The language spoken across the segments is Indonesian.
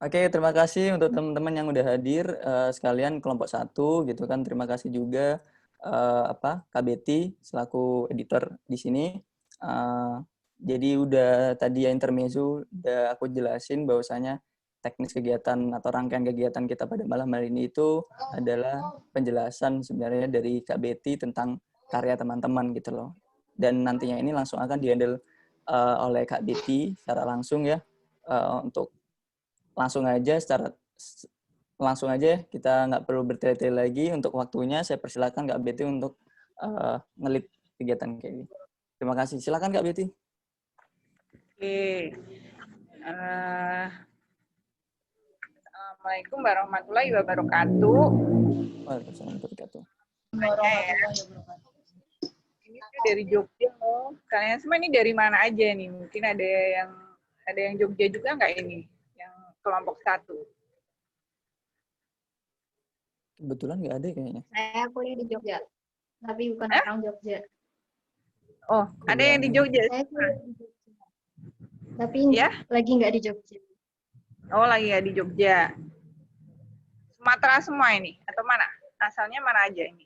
Oke, terima kasih untuk teman-teman yang udah hadir sekalian kelompok 1 gitu kan. Terima kasih juga Kak Betty selaku editor di sini. Jadi udah tadi ya intermezzo udah aku jelasin bahwasanya teknis kegiatan atau rangkaian kegiatan kita pada malam hari ini itu adalah penjelasan sebenarnya dari Kak Betty tentang karya teman-teman gitu loh. Dan nantinya ini langsung akan dihandle oleh Kak Betty secara langsung ya untuk langsung aja kita nggak perlu bertele-tele lagi untuk waktunya. Saya persilakan Kak Betty untuk ngelit kegiatan kayak ini. Terima kasih. Silakan Kak Betty. Oke. Assalamualaikum warahmatullahi wabarakatuh. Waalaikumsalam warahmatullahi Ya. Ini tuh dari Jogja loh. Kalian semua ini dari mana aja nih? Mungkin ada yang Jogja juga nggak ini? Yang kelompok 1. Kebetulan nggak ada kayaknya. Saya kuliah di Jogja, tapi bukan orang Jogja. Oh, ada yang di Jogja? Saya kuliah di Jogja, tapi Ya? lagi nggak di Jogja. Oh, lagi ya di Jogja. Sumatera semua ini? Atau mana? Asalnya mana aja ini?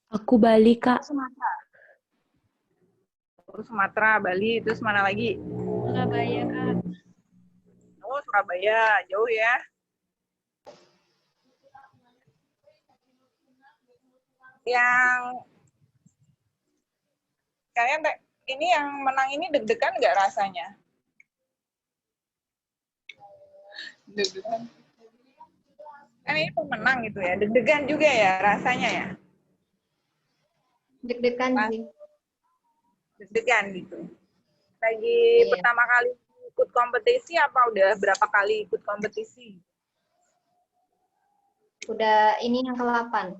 Aku Bali, Kak. Sumatera. Oh, Sumatera, Bali, terus mana lagi? Surabaya, Kak. Oh, Surabaya, jauh ya. Yang kalian ini yang menang ini deg-degan nggak rasanya? Deg-degan. Kan ini pemenang gitu ya, deg-degan juga ya rasanya ya? Deg-degan sih. Deg-degan gitu. Lagi pertama kali ikut kompetisi apa udah berapa kali ikut kompetisi? Udah ini yang ke-8.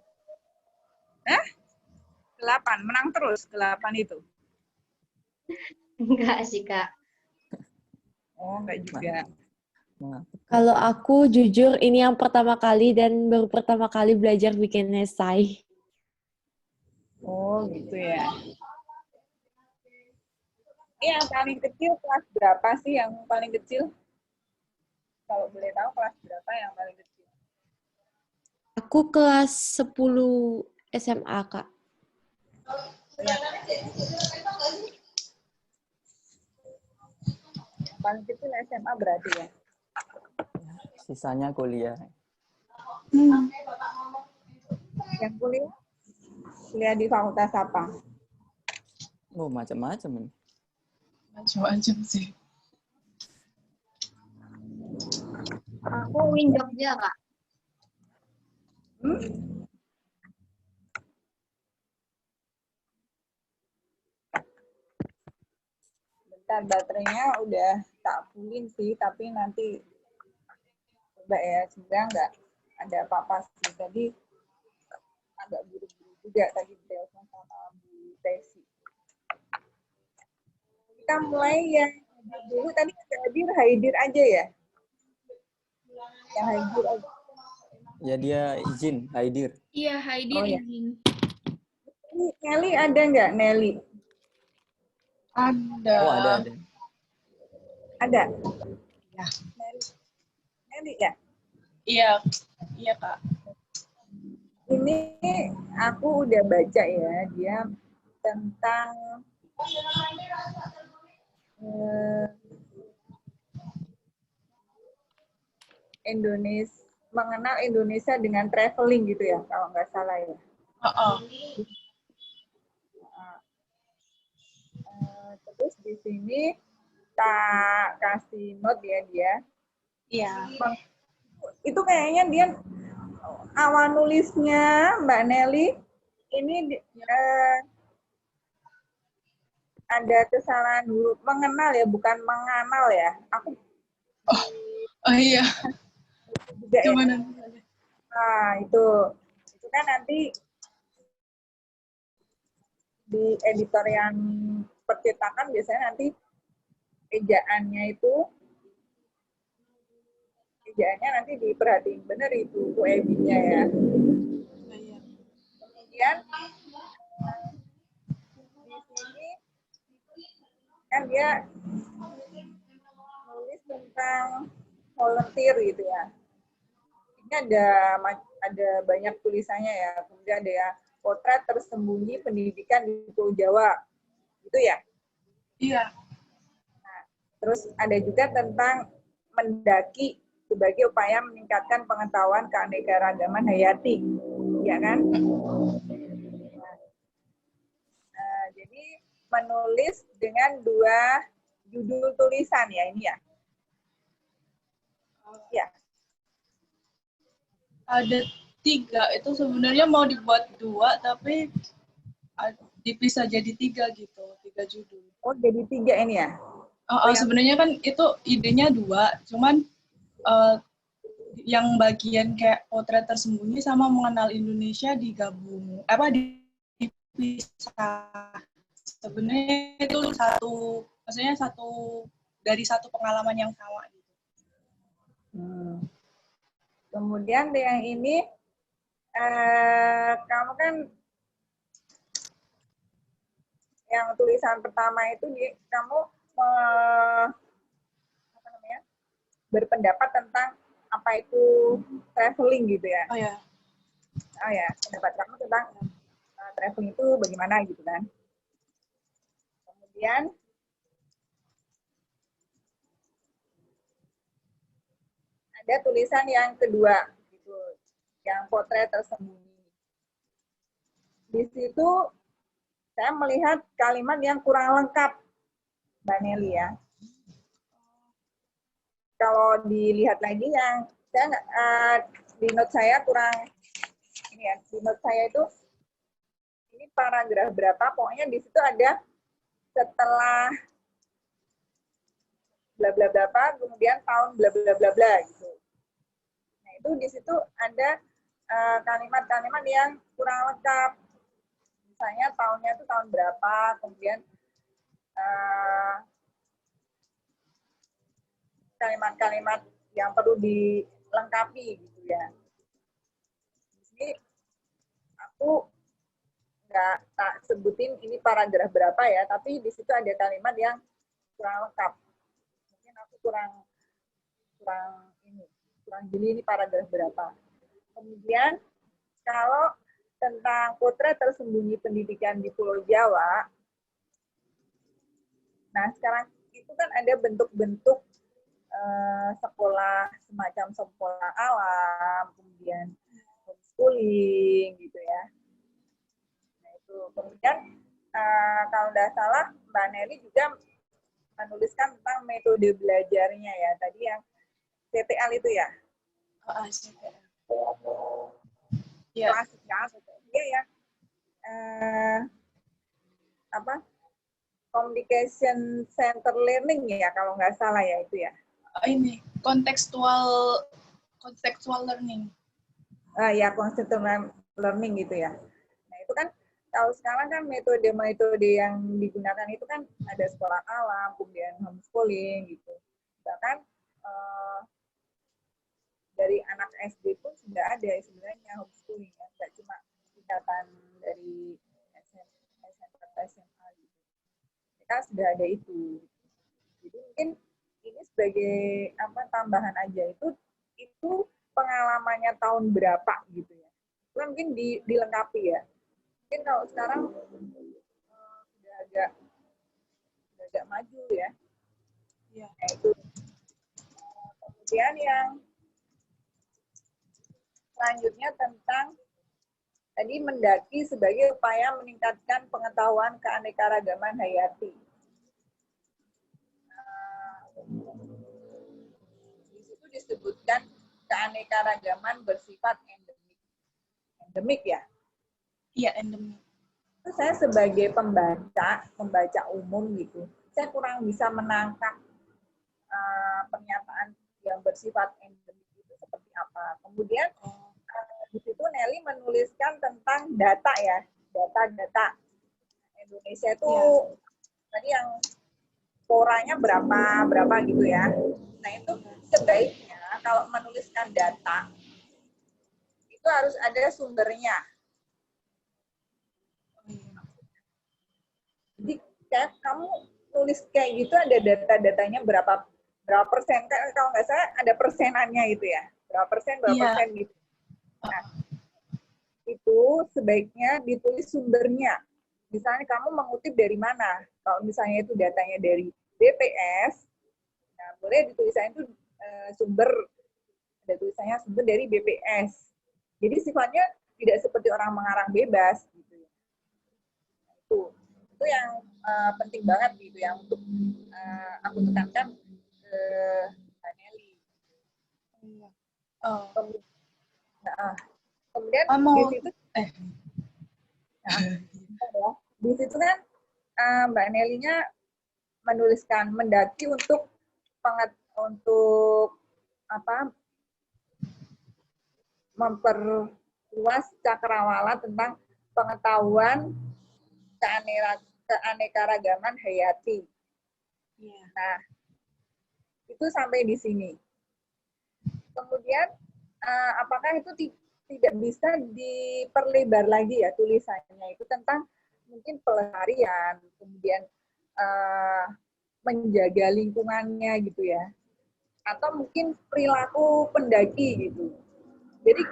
Ke-8, menang terus ke-8 itu? Enggak sih, Kak. Oh, enggak juga. Kalau aku jujur ini yang pertama kali dan baru pertama kali belajar bikin esai. Oh, gitu ya. Yang paling kecil kelas berapa sih yang paling kecil? Kalau boleh tahu kelas berapa yang paling kecil? Aku kelas 10 SMA, Kak. Paling kecil SMA berarti ya? Sisanya kuliah. Yang kuliah? Kuliah di fakultas apa? Oh, macam-macam ini. Macam-macam sih. Aku UIN Jogja, Kak. Bentar, baterainya udah tak fullin sih, tapi nanti coba ya, semoga nggak ada apa-apa sih. Tadi agak buru-buru juga tadi telepon sama Bu Tesi. Kita mulai yang dulu tadi Haidir aja ya? Yang Haidir aja. Ya dia izin, Haidir. Iya, Haidir Oh, ya. izin. Nelly ada nggak, Nelly? Ada. Oh, ada. Ada? Ya. Nelly ya? Iya Kak. Ini aku udah baca ya, dia tentang Indonesia, mengenal Indonesia dengan traveling gitu ya, kalau nggak salah ya. Terus di sini tak kasih note ya dia. Iya. Itu kayaknya dia awal nulisnya Mbak Nelly ini ada kesalahan huruf, mengenal ya, bukan menganal ya. Aku Oh iya. juga ya. Gimana? Nah, itu kan nanti di editor yang percetakan biasanya nanti ejaannya nanti diperhatiin bener itu UEB-nya ya. Kemudian di sini kan dia nulis tentang volunteer gitu ya. Ini ada banyak tulisannya ya. Kemudian ada ya potret tersembunyi pendidikan di Pulau Jawa. Gitu ya. Iya. Nah, terus ada juga tentang mendaki sebagai upaya meningkatkan pengetahuan keanekaragaman hayati. Ya kan? Jadi menulis dengan 2 judul tulisan ya ini ya. Ya. Ada 3. Itu sebenarnya mau dibuat 2, tapi dipisah jadi 3 gitu. 3 judul. Oh, jadi 3 ini ya? Sebenarnya kan itu idenya 2, cuman yang bagian kayak potret tersembunyi sama mengenal Indonesia digabung, dipisah. Sebenarnya itu maksudnya dari satu pengalaman yang sama gitu. Kemudian yang ini, kamu kan yang tulisan pertama itu kamu berpendapat tentang apa itu traveling gitu ya? Oh ya. Oh ya, pendapat kamu tentang traveling itu bagaimana gitu kan? Kemudian ada tulisan yang kedua gitu, yang potret tersembunyi. Di situ saya melihat kalimat yang kurang lengkap, Mbak Nelly ya. Kalau dilihat lagi yang saya di note saya kurang ini ya, di note saya itu ini paragraf berapa, pokoknya di situ ada setelah bla bla bla apa, kemudian tahun bla bla bla bla gitu. Nah, itu di situ ada kalimat-kalimat yang kurang lengkap. Misalnya tahunnya itu tahun berapa, kemudian kalimat-kalimat yang perlu dilengkapi gitu ya. Ini aku nggak tak sebutin ini paragraf berapa ya, tapi di situ ada kalimat yang kurang lengkap. Mungkin aku kurang jeli ini paragraf berapa. Kemudian kalau tentang potret tersembunyi pendidikan di Pulau Jawa, nah sekarang itu kan ada bentuk-bentuk sekolah, semacam sekolah alam, kemudian homeschooling gitu ya. Nah itu kemudian kalau tidak salah Mbak Nelly juga menuliskan tentang metode belajarnya ya, tadi yang CTL itu ya. CTL. Iya. Klasik ya, dia ya. Communication Center Learning ya kalau nggak salah ya itu ya. Ini contextual learning. Ya contextual learning gitu ya. Nah itu kan kalau sekarang kan metode-metode yang digunakan itu kan ada sekolah alam, kemudian homeschooling gitu. Bahkan dari anak SD pun sudah ada sebenarnya homeschooling ya, nggak cuma tingkatan dari SMP atau SMA gitu. Mereka sudah ada itu. Jadi mungkin ini sebagai tambahan aja itu pengalamannya tahun berapa gitu ya. Itu mungkin dilengkapi ya. Mungkin kalau sekarang sudah agak maju ya. Ya. Nah, itu. Kemudian yang selanjutnya tentang tadi mendaki sebagai upaya meningkatkan pengetahuan keanekaragaman hayati. Di situ disebutkan keanekaragaman bersifat endemik. Endemik ya? Iya, endemik. Itu saya sebagai pembaca umum gitu, saya kurang bisa menangkap pernyataan yang bersifat endemik itu seperti apa. Kemudian di situ Nelly menuliskan tentang data ya, data Indonesia itu tadi yang poranya berapa gitu ya. Nah itu sebaiknya kalau menuliskan data itu harus ada sumbernya. Jadi kayak kamu tulis kayak gitu ada data-datanya berapa berapa persen, kan kalau nggak salah ada persenannya itu ya, berapa Iya. persen gitu. Nah, itu sebaiknya ditulis sumbernya. Misalnya kamu mengutip dari mana? Kalau misalnya itu datanya dari BPS, nah boleh ditulisannya itu sumber, ada tulisannya sumber dari BPS. Jadi sifatnya tidak seperti orang mengarang bebas gitu ya. Itu yang penting banget gitu ya untuk aku tekankan ke Mbak Nelly. Oh. Kemudian Mau di situ di situ kan Mbak Nelly-nya menuliskan mendaki untuk apa, memperluas cakrawala tentang pengetahuan keanekaragaman hayati. Nah, itu sampai di sini. Kemudian apakah itu tidak bisa diperlebar lagi ya tulisannya itu tentang mungkin pelestarian, kemudian menjaga lingkungannya gitu ya, atau mungkin perilaku pendaki gitu. Jadi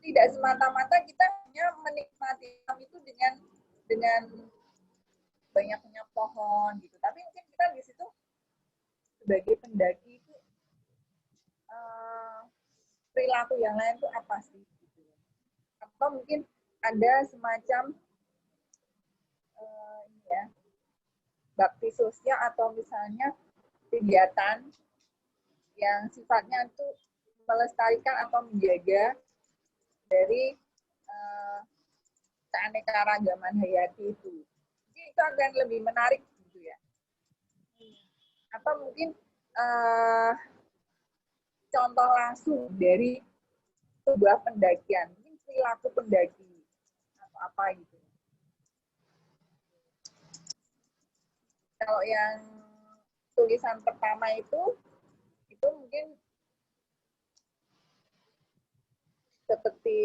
tidak semata-mata kita hanya menikmati alam itu dengan banyaknya pohon gitu, tapi mungkin kita di situ sebagai pendaki itu perilaku yang lain itu apa sih? Gitu. Atau mungkin ada semacam bakti sosial atau misalnya kegiatan yang sifatnya itu melestarikan atau menjaga dari keanekaragaman hayati itu. Jadi itu akan lebih menarik gitu ya. Atau mungkin contoh langsung dari sebuah pendakian, mungkin perilaku pendaki atau apa gitu. Kalau yang tulisan pertama itu mungkin seperti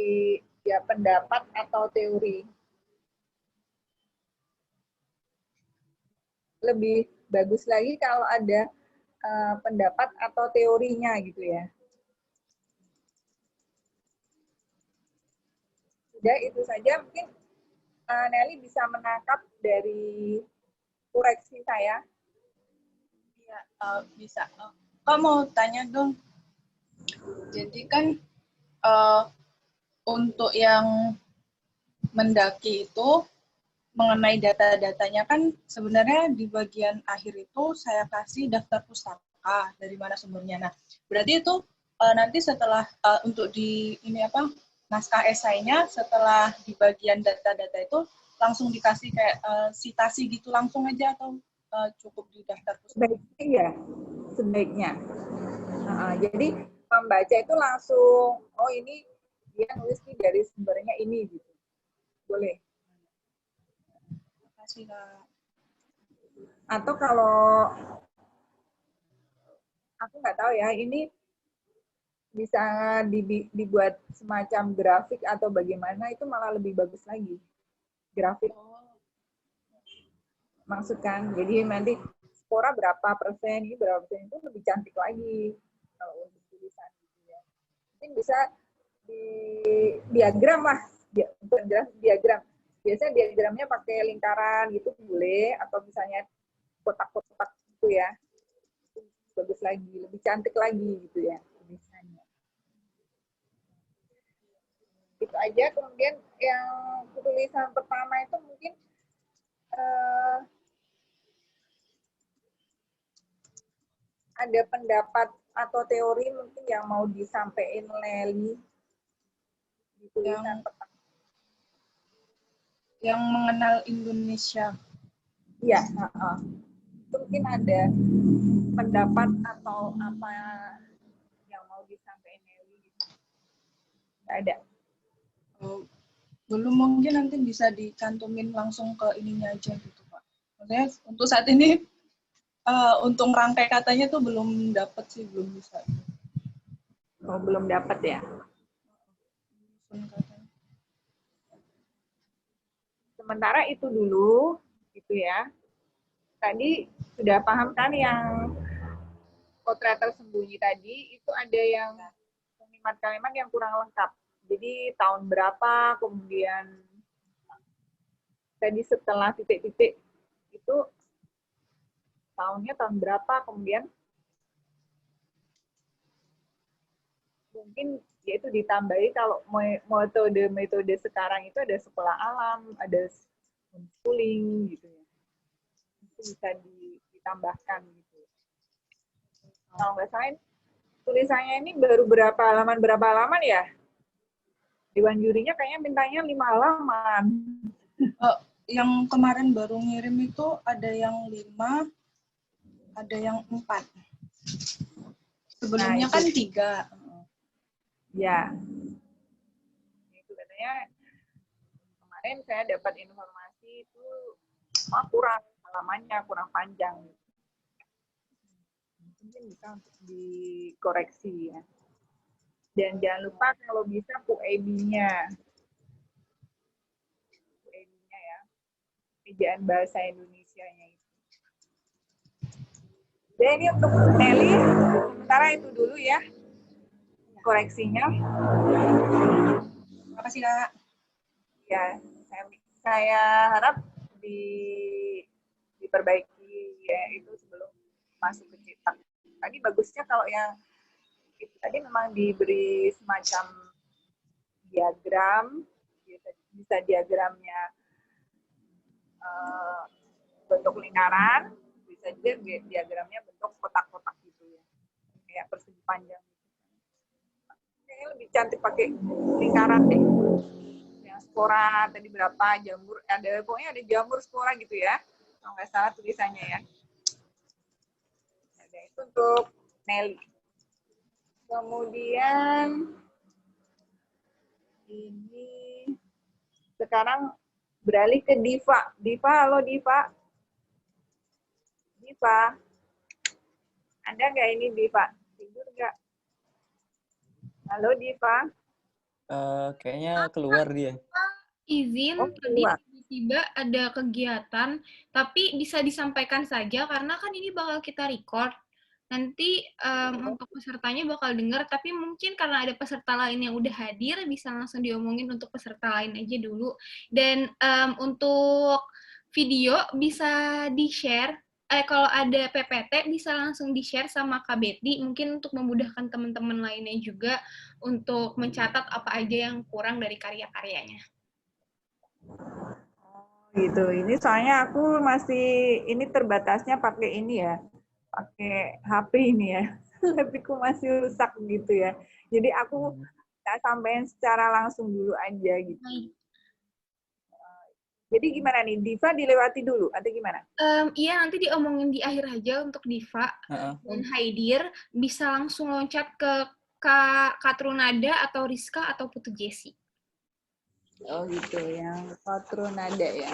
ya pendapat atau teori. Lebih bagus lagi kalau ada pendapat atau teorinya gitu ya. Sudah itu saja, mungkin Nelly bisa menangkap dari koreksi saya. Iya, bisa. Kak mau tanya dong. Jadi kan untuk yang mendaki itu mengenai data-datanya kan sebenarnya di bagian akhir itu saya kasih daftar pustaka dari mana sumbernya. Nah, berarti itu nanti setelah untuk di ini apa naskah esainya setelah di bagian data-data itu langsung dikasih kayak sitasi gitu langsung aja atau cukup di daftar pustaka? Sebaiknya ya, sebaiknya. Jadi membaca itu langsung, oh ini dia nulis dari sumbernya ini gitu. Boleh. Terima kasih, Kak. Atau kalau aku nggak tahu ya, ini bisa dibuat semacam grafik atau bagaimana, itu malah lebih bagus lagi. Grafik. Maksudkan, jadi nanti spora berapa persen, ini berapa persen, itu lebih cantik lagi kalau untuk tulisan. Gitu ya. Mungkin bisa di diagram lah, diagram. Biasanya diagramnya pakai lingkaran gitu boleh, atau misalnya kotak-kotak gitu ya. Bagus lagi, lebih cantik lagi gitu ya tulisannya. Itu aja. Kemudian yang tulisan pertama itu mungkin ada pendapat atau teori mungkin yang mau disampaikan Nelly di tulisan pertama. Yang mengenal Indonesia. Iya, mungkin ada pendapat atau apa yang mau disampaikan Nelly gitu. Nggak ada. Belum, mungkin nanti bisa dicantumin langsung ke ininya aja gitu Pak. Maksudnya untuk saat ini untuk merangkai katanya tuh belum dapat sih, belum bisa. Oh, belum dapat ya? Sementara itu dulu, gitu ya. Tadi sudah paham kan yang potret tersembunyi tadi itu ada yang kalimat-kalimat yang kurang lengkap. Jadi tahun berapa, kemudian tadi setelah titik-titik itu tahunnya tahun berapa, kemudian mungkin yaitu ditambahi kalau metode sekarang itu ada sekolah alam, ada homeschooling gitu ya. Itu bisa ditambahkan gitu. Kalau nggak salah tulisannya ini baru berapa halaman ya? Dewan jurinya kayaknya mintanya 5 halaman. Yang kemarin baru ngirim itu ada yang 5, ada yang 4. Sebelumnya Nah, kan 3. Ya. Itu katanya kemarin saya dapat informasi itu kurang halamannya, kurang panjang. Mungkin bisa untuk dikoreksi ya. Dan jangan lupa kalau bisa PUEB-nya. PUEB-nya ya. Ejaan bahasa Indonesianya itu. Dan ini untuk Nelly, sementara itu dulu ya. Koreksinya. Terima kasih, Kak. Ya, saya harap diperbaiki ya itu sebelum masuk ke cetak. Tadi bagusnya kalau yang itu tadi memang diberi semacam diagram, bisa diagramnya bentuk lingkaran, bisa juga diagramnya bentuk kotak-kotak gitu ya, kayak persegi panjang. Kayaknya lebih cantik pakai lingkaran deh. Yang spora tadi berapa, jamur, pokoknya ada jamur spora gitu ya, kalau nggak salah tulisannya ya. Ada itu untuk Nelly. Kemudian ini sekarang beralih ke Diva. Diva, halo Diva. Diva, ada nggak ini Diva? Tidur nggak? Halo Diva. Kayaknya keluar dia. Izin, tadi Keluar. tiba-tiba ada kegiatan, tapi bisa disampaikan saja karena kan ini bakal kita record. Nanti untuk pesertanya bakal dengar, tapi mungkin karena ada peserta lain yang udah hadir, bisa langsung diomongin untuk peserta lain aja dulu. Dan untuk video bisa di-share, kalau ada PPT bisa langsung di-share sama Kak Betty, mungkin untuk memudahkan teman-teman lainnya juga untuk mencatat apa aja yang kurang dari karya-karyanya. Gitu. Ini soalnya aku masih ini terbatasnya pakai ini ya. Pakai HP ini ya. HP-ku masih rusak gitu ya. Jadi aku nggak sampaikan secara langsung dulu aja gitu. Jadi gimana nih? Diva dilewati dulu atau gimana? Iya, nanti diomongin di akhir aja untuk Diva dan Haidir. Bisa langsung loncat ke Kak Trunada atau Rizka atau Putu Jesi. Oh gitu, yang Trunada ya.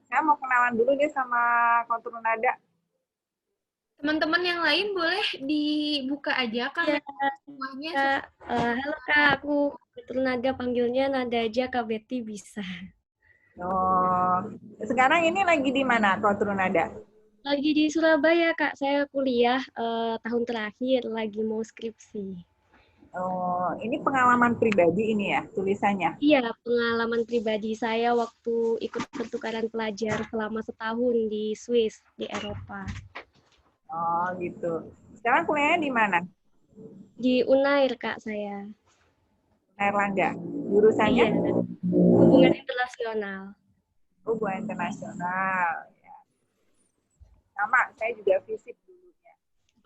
Saya mau kenalan dulu deh sama Trunada. Teman-teman yang lain boleh dibuka aja kan semuanya. Kak, halo Kak, aku Trunada, panggilnya Nada aja, Kak Betty bisa. Oh, sekarang ini lagi di mana Trunada? Lagi di Surabaya Kak, saya kuliah tahun terakhir, lagi mau skripsi. Oh, ini pengalaman pribadi ini ya tulisannya? Iya, pengalaman pribadi saya waktu ikut pertukaran pelajar selama setahun di Swiss, di Eropa. Oh gitu. Sekarang kuliahnya di mana? Di Unair Kak saya. Airlangga. Jurusannya? Iya, hubungan internasional. Hubungan internasional. Ya. Sama, saya juga FISIP dulunya.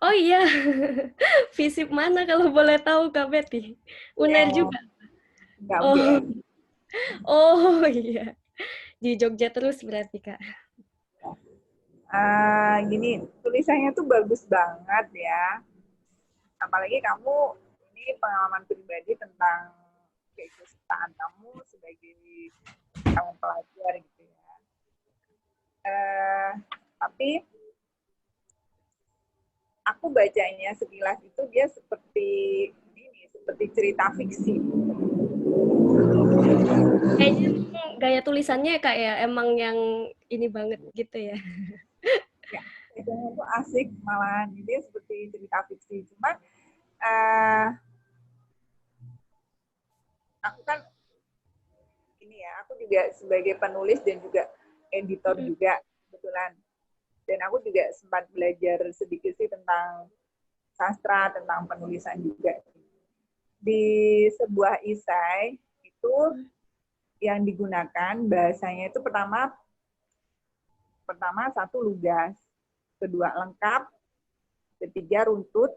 Oh iya, FISIP mana kalau boleh tahu Kak Betty? Unair juga? Enggak, Oh. UGM. Oh iya, di Jogja terus berarti Kak. Gini, tulisannya tuh bagus banget ya. Apalagi kamu ini pengalaman pribadi tentang keikutsertaan kamu sebagai kamu pelajar gitu ya. Tapi aku bacanya sekilas itu dia seperti ini seperti cerita fiksi. Kayaknya emang gaya tulisannya Kak ya, emang yang ini banget gitu ya. Ya, bacanya itu asik malahan, jadi seperti cerita fiksi. Cuman eh, aku kan ini ya, aku juga sebagai penulis dan juga editor juga kebetulan. Dan aku juga sempat belajar sedikit sih tentang sastra, tentang penulisan juga. Di sebuah esai itu yang digunakan bahasanya itu pertama satu lugas, kedua lengkap, ketiga runtut,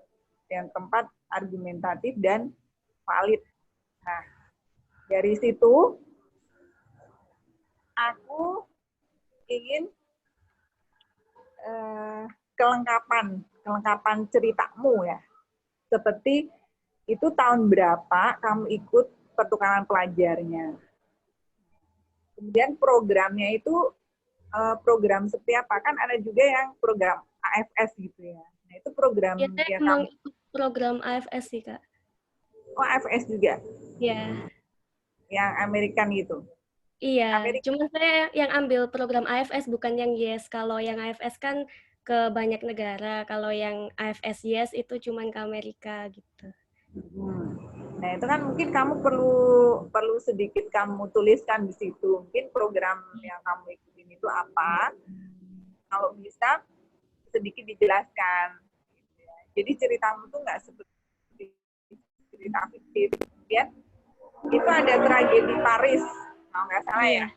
yang keempat argumentatif dan valid. Nah, dari situ aku ingin kelengkapan ceritamu ya. Seperti itu tahun berapa kamu ikut pertukaran pelajarnya. Kemudian programnya itu program seperti apa? Kan ada juga yang program AFS gitu ya. Nah, itu program Ya, saya yang emang kamu... ikut program AFS sih Kak. Oh, AFS juga? Ya. Yang American gitu? Iya, cuman saya yang ambil program AFS bukan yang YES. Kalau yang AFS kan ke banyak negara, kalau yang AFS YES itu cuman ke Amerika gitu. Nah, itu kan mungkin kamu perlu sedikit kamu tuliskan di situ. Mungkin program yang kamu ikutin itu apa? Kalau bisa sedikit dijelaskan. Jadi ceritamu tuh nggak seperti cerita fiktif. Kemudian itu ada tragedi Paris, kalau nggak salah ya.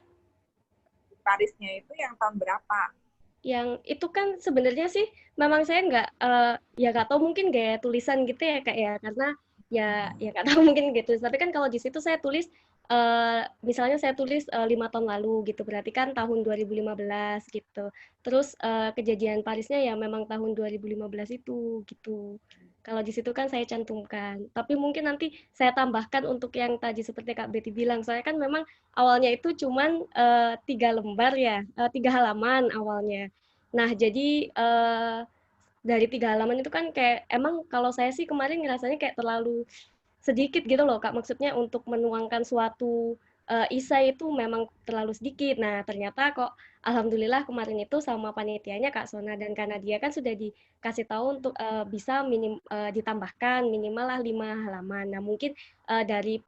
Parisnya itu yang tahun berapa? Yang itu kan sebenarnya sih memang saya nggak tahu mungkin gaya tulisan gitu ya Kak ya, karena ya nggak tahu mungkin gitu. Tapi kan kalau di situ saya tulis misalnya saya tulis 5 tahun lalu gitu, berarti kan tahun 2015 gitu. Terus kejadian Parisnya ya memang tahun 2015 itu gitu. Kalau di situ kan saya cantumkan. Tapi mungkin nanti saya tambahkan untuk yang tadi seperti Kak Betty bilang, saya kan memang awalnya itu cuman 3 lembar ya, 3 halaman awalnya. Nah, jadi dari 3 halaman itu kan kayak emang kalau saya sih kemarin ngerasanya kayak terlalu sedikit gitu loh Kak. Maksudnya untuk menuangkan suatu isai itu memang terlalu sedikit. Nah, ternyata kok alhamdulillah kemarin itu sama panitianya Kak Sona dan Kak Nadia kan sudah dikasih tahu untuk bisa ditambahkan minimal lah 5 halaman. Nah, mungkin dari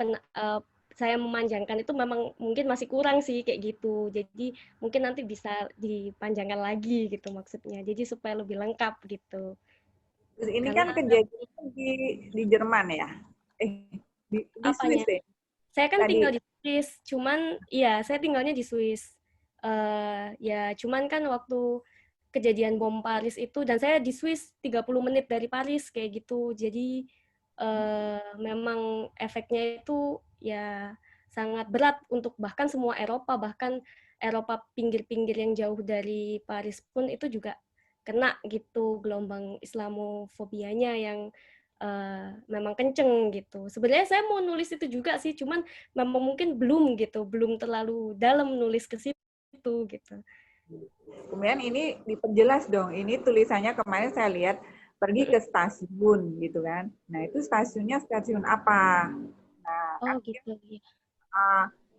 saya memanjangkan itu memang mungkin masih kurang sih kayak gitu. Jadi mungkin nanti bisa dipanjangkan lagi gitu maksudnya. Jadi supaya lebih lengkap gitu. Terus ini Karena kan kejadian di Jerman ya? Di Swiss apanya? ya? Saya kan Tadi. tinggal di Swiss, cuman iya saya tinggalnya di Swiss. Ya cuman kan waktu kejadian bom Paris itu dan saya di Swiss 30 menit dari Paris kayak gitu. Jadi memang efeknya itu ya sangat berat untuk bahkan semua Eropa, bahkan Eropa pinggir-pinggir yang jauh dari Paris pun itu juga kena gitu gelombang Islamofobianya yang memang kenceng gitu. Sebenarnya saya mau nulis itu juga sih, cuman memang mungkin belum gitu, belum terlalu dalam nulis ke situ gitu. Kemudian ini diperjelas dong. Ini tulisannya kemarin saya lihat pergi ke stasiun gitu kan. Nah, itu stasiunnya stasiun apa? Nah, Oh kan gitu ya.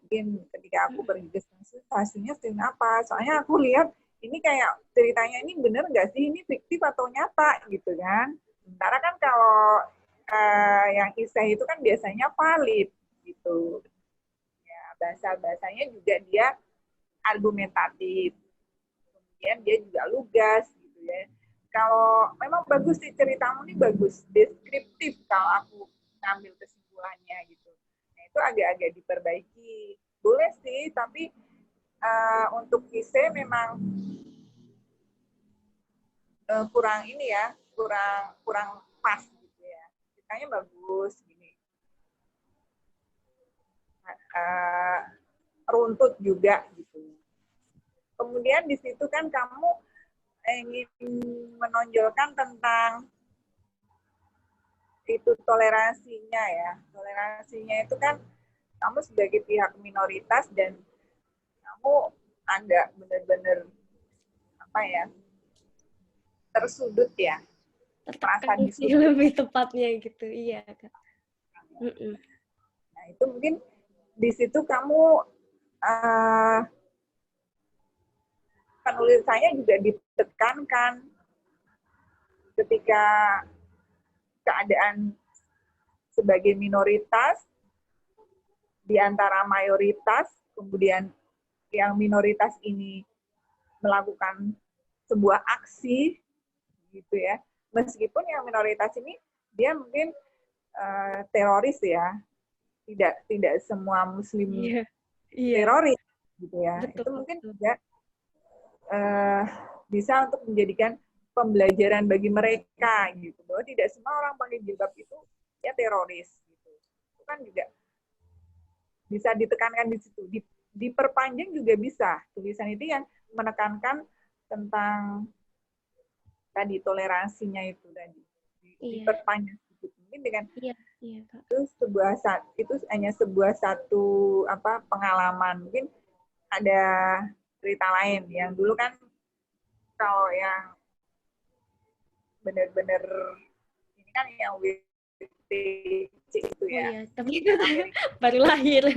mungkin ketika aku pergi ke stasiun, stasiunnya stasiun apa? Soalnya aku lihat ini kayak ceritanya ini bener nggak sih? Ini fiktif atau nyata gitu kan? Sementara kan kalau yang isai itu kan biasanya valid gitu. Ya, bahasa-bahasanya juga dia argumentatif. Kemudian dia juga lugas gitu ya. Kalau memang bagus sih ceritamu ini bagus, deskriptif kalau aku ngambil kesimpulannya gitu. Nah, itu agak-agak diperbaiki. Boleh sih, tapi untuk ise memang kurang ini ya, kurang pas gitu ya. Ceritanya bagus gini. Runtut juga gitu. Kemudian di situ kan kamu ingin menonjolkan tentang itu toleransinya ya. Toleransinya itu kan kamu sebagai pihak minoritas dan kamu agak benar-benar apa ya, tersudut ya. Tertekan sih lebih tepatnya gitu, iya Kak. Mm-mm. Nah, itu mungkin di situ kamu penulisannya juga ditekankan ketika keadaan sebagai minoritas di antara mayoritas, kemudian yang minoritas ini melakukan sebuah aksi gitu ya. Meskipun yang minoritas ini dia mungkin teroris ya, tidak semua muslim Iya, iya, teroris gitu ya. betul, Itu mungkin betul. juga bisa untuk menjadikan pembelajaran bagi mereka gitu, bahwa tidak semua orang pakai jilbab itu ya teroris gitu. Itu kan juga bisa ditekankan di situ. Diperpanjang juga bisa. Tulisan itu yang menekankan tentang tadi toleransinya itu tadi. Iya, Diperpanjang sedikit. Mungkin dengan iya, iya, Kak. itu hanya sebuah satu pengalaman. Mungkin ada cerita lain yang dulu kan kalau yang benar-benar ini kan yang WTC itu Oh ya. iya, tapi itu baru lahir.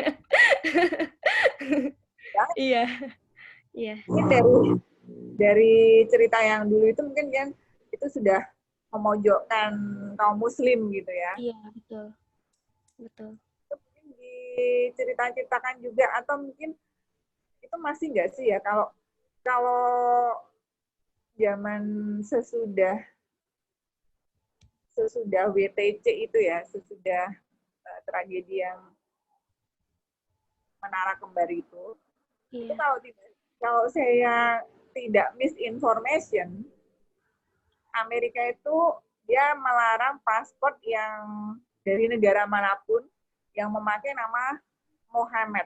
Iya, iya, Mungkin dari cerita yang dulu itu mungkin kan itu sudah memojokkan kaum muslim gitu ya. iya, betul, betul. Mungkin diceritakan juga atau mungkin itu masih nggak sih ya kalau zaman sesudah WTC itu ya, sesudah tragedi yang Menara Kembar itu Iya, kalau saya tidak misinformation, Amerika itu dia melarang paspor yang dari negara manapun yang memakai nama Muhammad.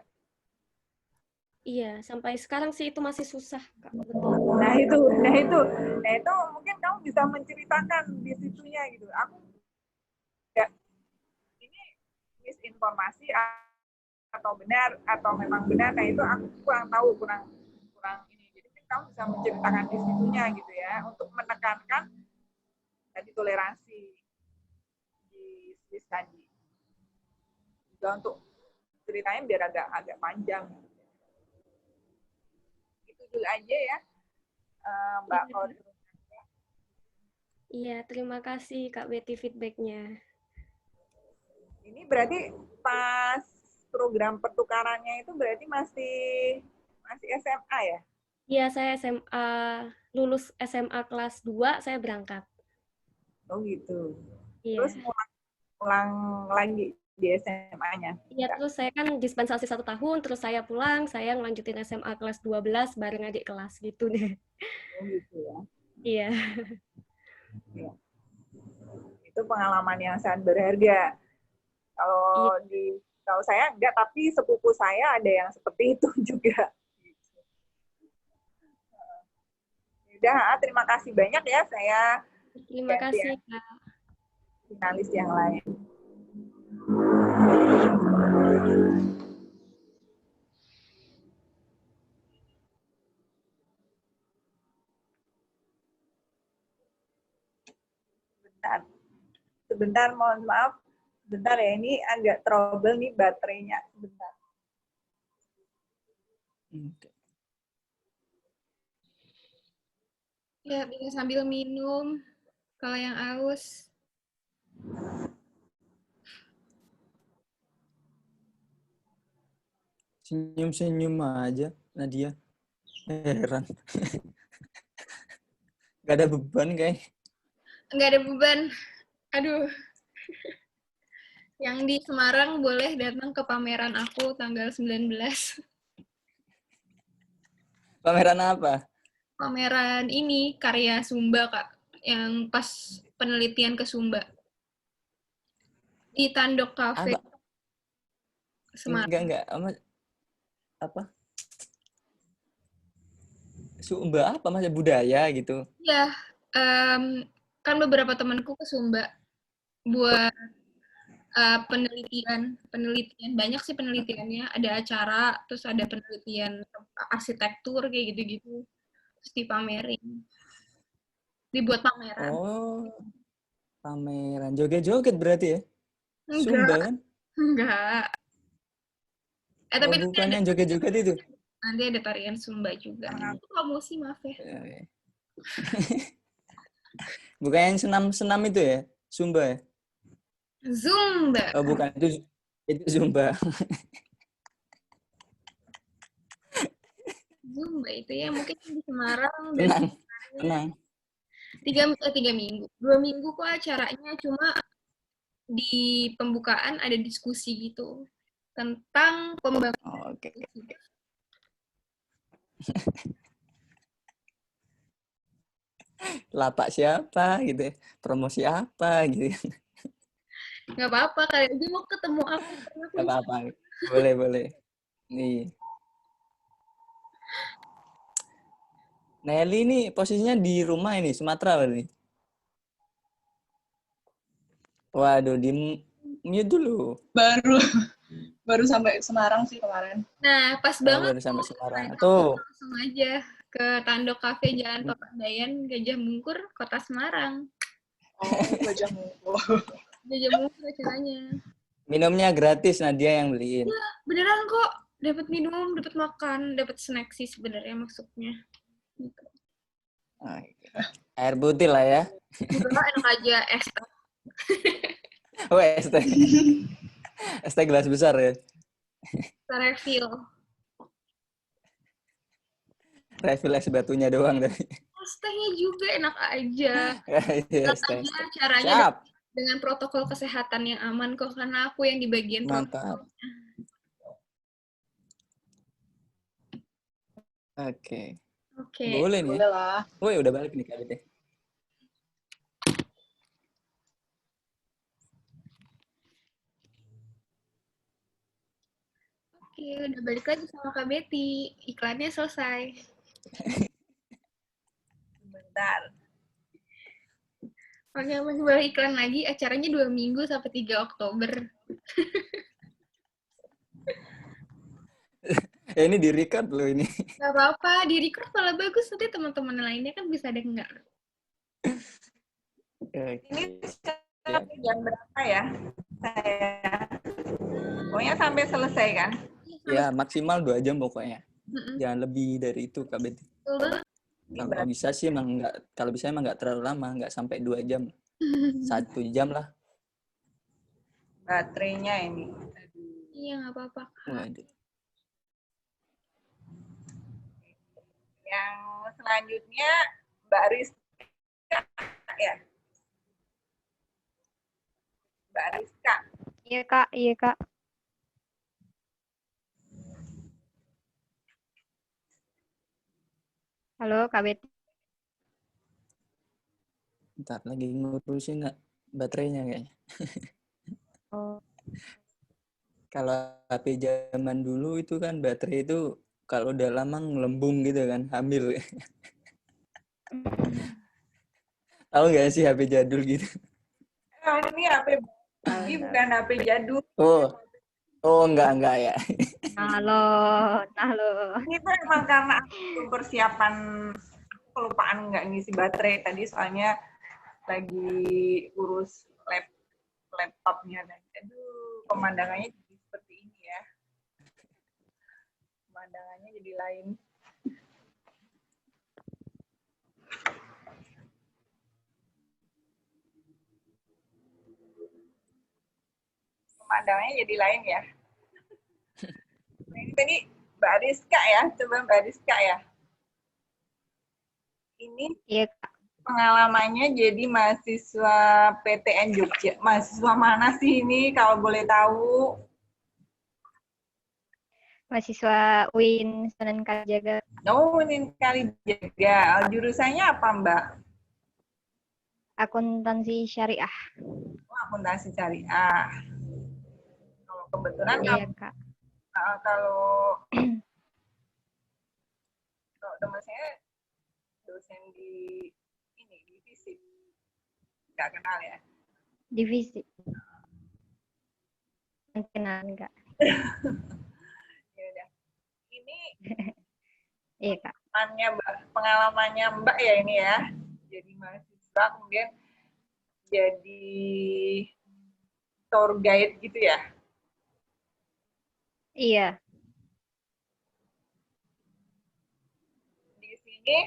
iya. Sampai sekarang sih itu masih susah, Kak. Betul. Nah itu mungkin kamu bisa menceritakan di situnya gitu. Aku ya, ini misinformasi atau benar atau memang benar. Nah itu aku kurang tahu, kurang ini. Jadi kamu bisa menceritakan di situnya gitu ya untuk menekankan tadi toleransi di Swiss tadi. Juga untuk ceritanya biar agak panjang. Itu dulu aja ya, Mbak Iya, Kod. Kak. Iya, terima kasih Kak Betty feedback-nya. Ini berarti pas program pertukarannya itu berarti masih SMA ya? Iya, saya SMA, lulus SMA kelas 2, saya berangkat. Oh gitu. Iya. Terus ulang lagi di SMA-nya? Iya, terus saya kan dispensasi 1 tahun, terus saya pulang, saya ngelanjutin SMA kelas 12 bareng adik kelas gitu deh. Oh gitu ya. Iya. Ya. Itu pengalaman yang sangat berharga. Kalau saya enggak, tapi sepupu saya ada yang seperti itu juga. Udah, terima kasih banyak ya, saya Terima kasih, Kak. finalis yang lain. Sebentar, mohon maaf. Sebentar ya, ini agak trouble nih baterainya. Sebentar. Oke. Ya, bisa sambil minum kalau yang aus. Senyum-senyum aja, Nadia. Heran. Gak ada beban kayak. Nggak ada beban. Aduh. Yang di Semarang boleh datang ke pameran aku tanggal 19. Pameran apa? Pameran ini, karya Sumba, Kak. Yang pas penelitian ke Sumba. Di Tandok Cafe, Apa? Semarang. Enggak. Apa? Sumba apa? Masa budaya gitu? Iya, kan beberapa temanku ke Sumba buat penelitian banyak sih penelitiannya, ada acara terus ada penelitian arsitektur kayak gitu-gitu terus dibuat pameran. Oh, pameran joget-joget berarti ya? Sumba kan? Enggak. Oh, Tapi nanti bukan ada, yang joget-joget itu. nanti ada tarian Sumba juga. Itu promosi, maaf ya. Bukan yang senam-senam itu ya? Sumba ya? Zumba. Oh, bukan. Itu Zumba. Zumba itu ya mungkin di Semarang dan Tenang, tenang. 3 minggu. 2 minggu kok acaranya, cuma di pembukaan ada diskusi gitu tentang pembangunan. Oh, oke. Lapak siapa gitu ya? Promosi apa gitu. Nggak apa-apa, kalian aja mau ketemu aku. Gak apa-apa. Boleh, boleh. Nih. Nelly ini posisinya di rumah ini, Sumatera berarti. Waduh, di mute dulu. Baru sampai Semarang sih kemarin. Nah, pas Oh, banget baru sampai tuh. Semarang. Nah, Tuh. langsung aja ke Tandok Cafe Jalan Papandayan, Gajah Mungkur, Kota Semarang. Oh, Gajah Mungkur. Gajah Mungkur acaranya. Minumnya gratis, Nadia yang beliin. Beneran kok, dapat minum, dapat makan, dapat snack sih sebenarnya maksudnya. Gitu. Air putih lah ya. Enggak, enak aja es teh. Oh, es teh. Es teh gelas besar ya. Refill. Refill es batunya doang tadi. Es tehnya juga enak aja. Iya, es teh. Aja caranya Siap. dengan protokol kesehatan yang aman kok, karena aku yang di bagian Mantap. protokol. Oke. Oke. Boleh nih. Boleh lah. Woi, udah balik nih Kak Bete. Oke, udah balik lagi sama Kak Betty. Iklannya selesai. Bentar. Oke, mencoba iklan lagi. Acaranya 2 minggu sampai 3 Oktober. Ini di record loh ini. Gak apa-apa, di record malah bagus. Nanti teman-teman lainnya kan bisa dengar. Ini sampai jam berapa ya? Saya pokoknya sampai selesai kan? Ya, maksimal 2 jam pokoknya. Jangan lebih dari itu Kak Bete. Kalau bisa sih emang nggak, kalau bisa emang nggak terlalu lama, nggak sampai 2 jam. 1 jam lah. Baterainya ini. Iya, nggak apa-apa. Waduh. Yang selanjutnya Mbak Rizka ya. Mbak Rizka. Iya Kak, iya Kak. Halo Kak Betty. Ntar lagi ngurusin baterainya kayaknya. Oh. Kalau HP zaman dulu itu kan baterai itu kalau udah lama ngelembung gitu kan, hamil. Tahu nggak sih HP jadul gitu? Ini HP ini bukan HP jadul. Oh enggak ya. Halo. Ini tuh emang karena aku persiapan kelupaan nggak ngisi baterai tadi, soalnya lagi urus laptopnya dan aduh pemandangannya jadi seperti ini ya. Pemandangannya jadi lain. Pemandangannya jadi lain ya. Nah, ini tadi Mbak Rizka ya, coba Mbak Rizka ya. Ini Iya Kak. pengalamannya jadi mahasiswa PTN Jogja. Mahasiswa mana sih ini kalau boleh tahu? Mahasiswa UIN Sunan Kalijaga. Oh, ini Kalijaga. Jurusannya apa, Mbak? Akuntansi syariah. Oh, akuntansi syariah. Kalau kebetulan Iya Kak. kalau teman saya dosen di ini di fisik, nggak kenal ya? Divisi. Kenal enggak? Ya udah. Ini Iya Kak. pengalamannya Mbak ya ini ya. Jadi mahasiswa kemudian jadi tour guide gitu ya. Iya. Di sini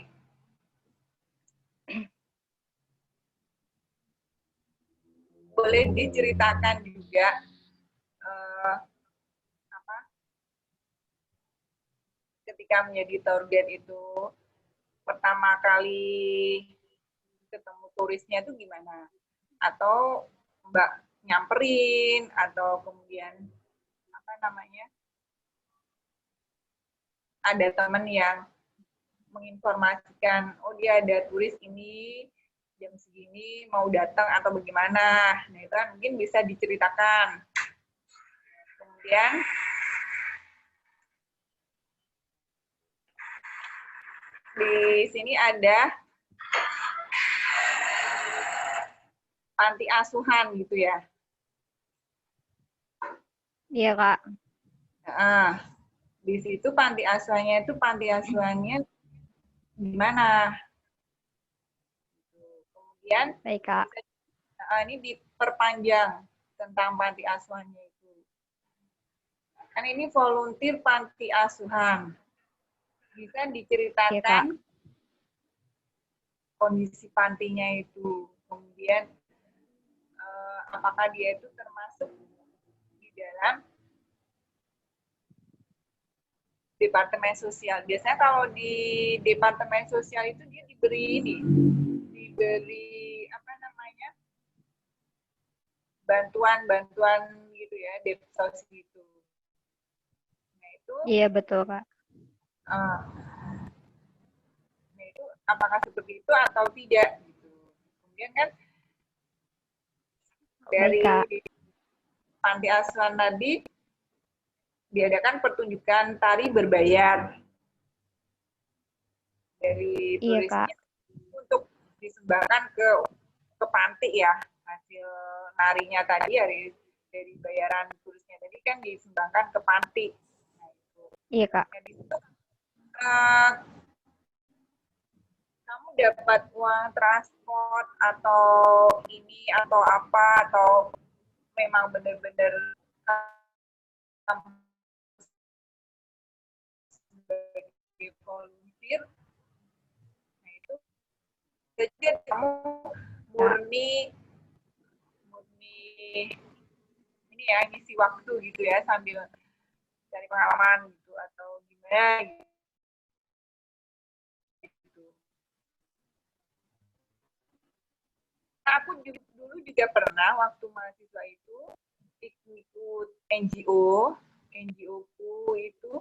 boleh diceritakan juga apa ketika menjadi tour guide itu pertama kali ketemu turisnya itu gimana? Atau Mbak nyamperin atau kemudian apa namanya? Ada teman yang menginformasikan, oh dia ada turis ini jam segini mau datang atau bagaimana. Nah itu kan mungkin bisa diceritakan. Kemudian di sini ada panti asuhan gitu ya. Iya, Kak. Nah, di situ panti asuhannya di mana? Kemudian Baik, Kak. ini diperpanjang tentang panti asuhannya itu. Kan ini volunteer panti asuhan. Bisa Iya, Kak. diceritakan kondisi pantinya itu. Kemudian apakah dia itu termasuk di dalam departemen sosial. Biasanya kalau di departemen sosial itu dia diberi apa namanya, bantuan gitu ya, depsos gitu. Nah itu, Iya, betul, Kak. nah itu apakah seperti itu atau tidak gitu. Kemudian kan dari Baik, Kak. panti asuhan tadi diadakan pertunjukan tari berbayar dari Iya, Kak. turisnya untuk disumbangkan ke panti ya, hasil narinya tadi dari bayaran turisnya tadi kan disumbangkan ke panti. Nah, itu. Iya, Kak. Nah, di situ kamu dapat uang transport atau ini atau apa atau memang benar-benar sebagai volunteer. Nah itu jadi kamu murni ini ya ngisi waktu gitu ya sambil cari pengalaman gitu atau gimana gitu. Nah, aku dulu juga pernah waktu mahasiswa itu ikut NGO ku itu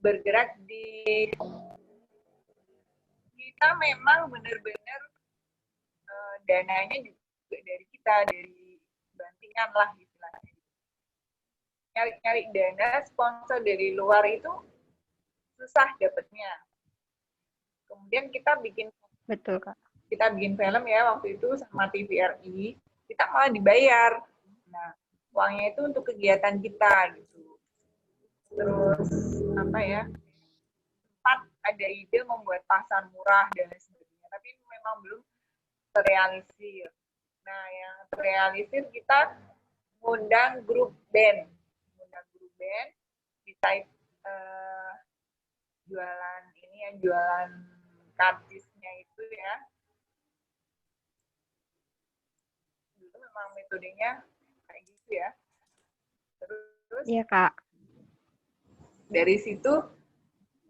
bergerak di, kita memang benar-benar dananya juga dari kita, dari bantingan lah istilahnya. Nyari-nyari dana sponsor dari luar itu susah dapetnya. Kemudian kita bikin Betul, Kak. film ya waktu itu sama TVRI, kita malah dibayar. Nah, uangnya itu untuk kegiatan kita gitu. Terus apa ya? Sempat ada ide membuat pasar murah dan lain sebagainya, tapi memang belum terrealisir. Nah, yang terrealisir kita ngundang grup band. Kita jualan ini ya, jualan kartisnya itu ya. Dulu memang metodenya kayak gitu ya. Terus Iya, Kak. dari situ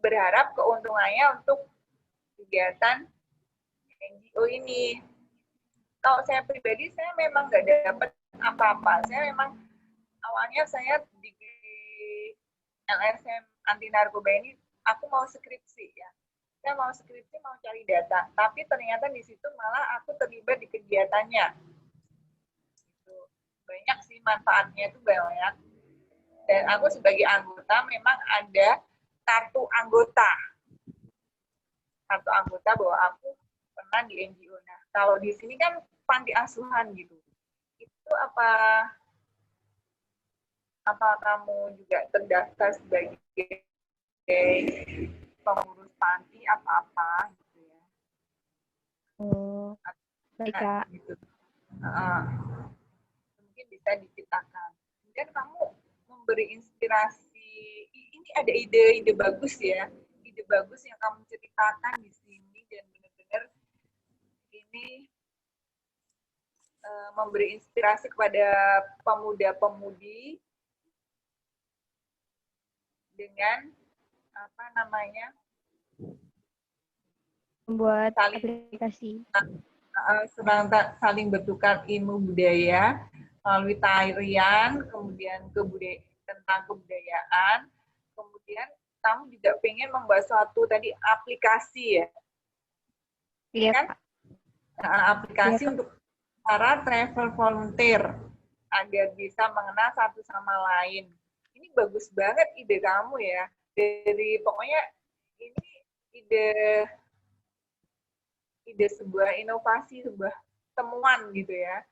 berharap keuntungannya untuk kegiatan NGO ini. Kalau saya pribadi, saya memang nggak dapat apa-apa. Saya memang awalnya saya di LSM anti narkoba ini, aku mau skripsi ya. Saya mau skripsi, mau cari data. Tapi ternyata di situ malah aku terlibat di kegiatannya. Banyak sih manfaatnya itu banyak. Dan aku sebagai anggota memang ada kartu anggota. Kartu anggota bahwa aku pernah di NGO. Nah, kalau di sini kan panti asuhan gitu. Itu apa kamu juga terdaftar sebagai pengurus panti apa gitu ya? Oh, baik, Kak. Gitu. Mungkin bisa bisa diciptakan. Kemudian kamu memberi inspirasi, ini ada ide-ide bagus ya, ide bagus yang kamu ceritakan di sini, dan benar-benar ini memberi inspirasi kepada pemuda-pemudi dengan apa namanya, membuat aplikasi. Saling bertukar ilmu budaya melalui tarian, kemudian tentang kebudayaan, kemudian kamu juga pengen membuat suatu tadi aplikasi ya, Iya, kan? Kak. Aplikasi Iya, Kak. untuk para travel volunteer agar bisa mengenal satu sama lain. Ini bagus banget ide kamu ya. Dari pokoknya ini ide sebuah inovasi, sebuah temuan gitu ya.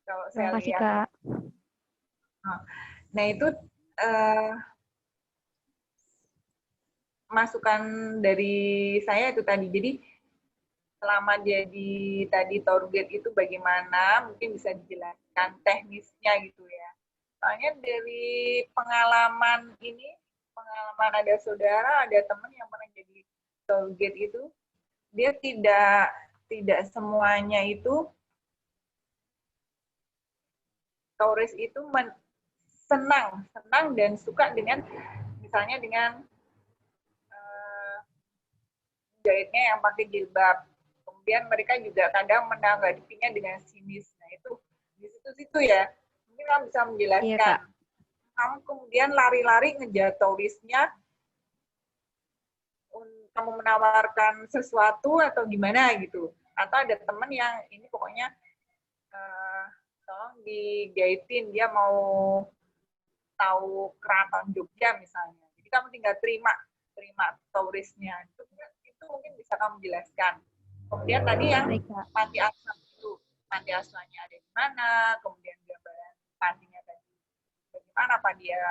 Kalau saya Terima kasih, lihat. Kak. Nah, itu masukan dari saya itu tadi. Jadi selama jadi tadi tour guide itu bagaimana, mungkin bisa dijelaskan teknisnya gitu ya. Soalnya dari pengalaman ada saudara, ada teman yang pernah jadi tour guide itu, dia tidak semuanya itu turis itu senang dan suka dengan misalnya dengan guide-nya yang pakai jilbab. Kemudian mereka juga kadang menanggapinya dengan sinis. Nah, itu di situ-situ ya. Mungkin kamu bisa menjelaskan. Iya, Kamu kemudian lari-lari ngejar turisnya, kamu menawarkan sesuatu atau gimana gitu. Atau ada teman yang ini pokoknya tolong digaitin, dia mau tahu keraton Jogja misalnya. Jadi kamu tinggal terima turisnya. Itu mungkin bisa kamu jelaskan. Kemudian tadi yang panti asuhan itu, panti asuhannya ada di mana, kemudian gambaran pantinya tadi bagaimana apa dia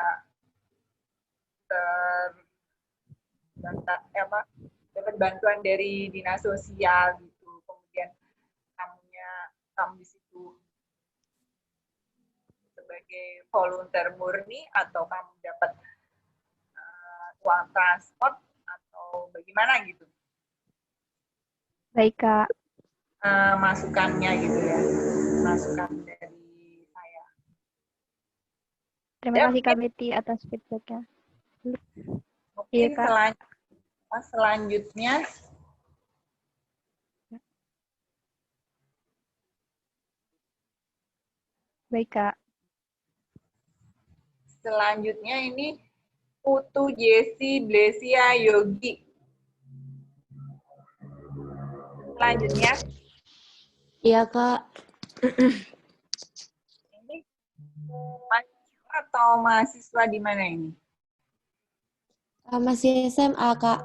dapat bantuan dari dinas sosial gitu. Kemudian kamu di situ sebagai volunteer murni atau kamu dapat uang transport atau bagaimana gitu. Baik, Kak. Masukannya gitu ya, masukan dari saya. Terima kasih Kak Betty atas feedback-nya. Mungkin Iya, Kak. Selanjutnya Baik, Kak. Selanjutnya ini Putu Jesi Blesia Yogi. Selanjutnya. Iya, Kak. Ini mahasiswa atau mahasiswa di mana ini? Masih SMA, Kak.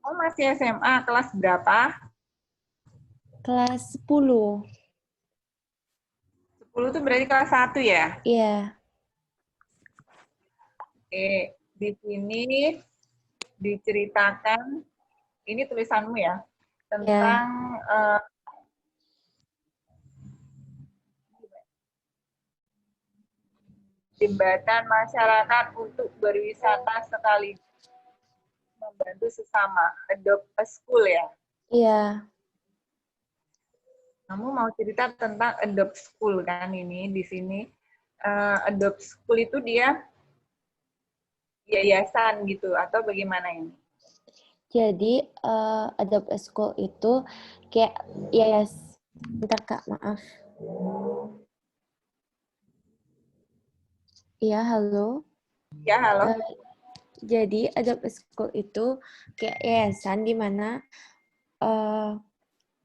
Oh, masih SMA. Kelas berapa? Kelas 10. 10 itu berarti kelas 1 ya? Iya. Oke, di sini diceritakan, ini tulisanmu ya, tentang jembatan masyarakat untuk berwisata sekaligus membantu sesama, adopt a school ya? Iya. Kamu mau cerita tentang adopt school kan ini di sini. Adopt school itu dia yayasan gitu atau bagaimana ini? Jadi Adopt a School itu kayak bentar Kak, maaf. Iya, halo. Ya, halo. Jadi Adopt a School itu kayak yayasan di mana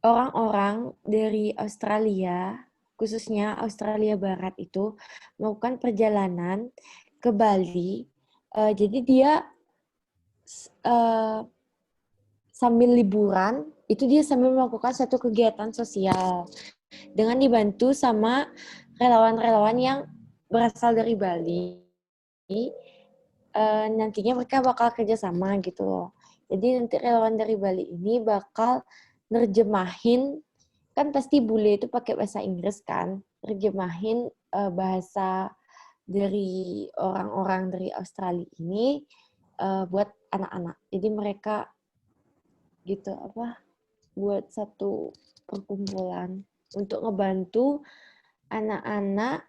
orang-orang dari Australia, khususnya Australia Barat itu melakukan perjalanan ke Bali. Jadi dia sambil liburan, itu dia sambil melakukan satu kegiatan sosial dengan dibantu sama relawan-relawan yang berasal dari Bali. Nantinya mereka bakal kerjasama gitu loh. Jadi nanti relawan dari Bali ini bakal nerjemahin, kan pasti bule itu pakai bahasa Inggris kan, nerjemahin bahasa dari orang-orang dari Australia ini buat anak-anak. Jadi mereka gitu buat satu perkumpulan untuk ngebantu anak-anak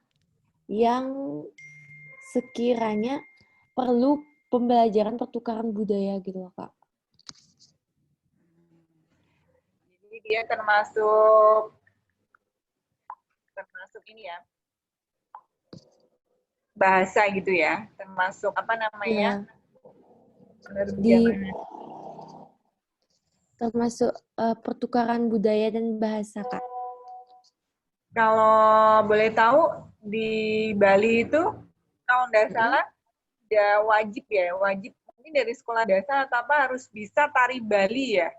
yang sekiranya perlu pembelajaran pertukaran budaya gitu loh, Kak. Jadi dia termasuk ini ya, bahasa gitu ya, termasuk apa namanya? Di termasuk pertukaran budaya dan bahasa, Kak. Kalau boleh tahu di Bali itu kalau nggak salah ya wajib mungkin dari sekolah dasar atau apa harus bisa tari Bali ya,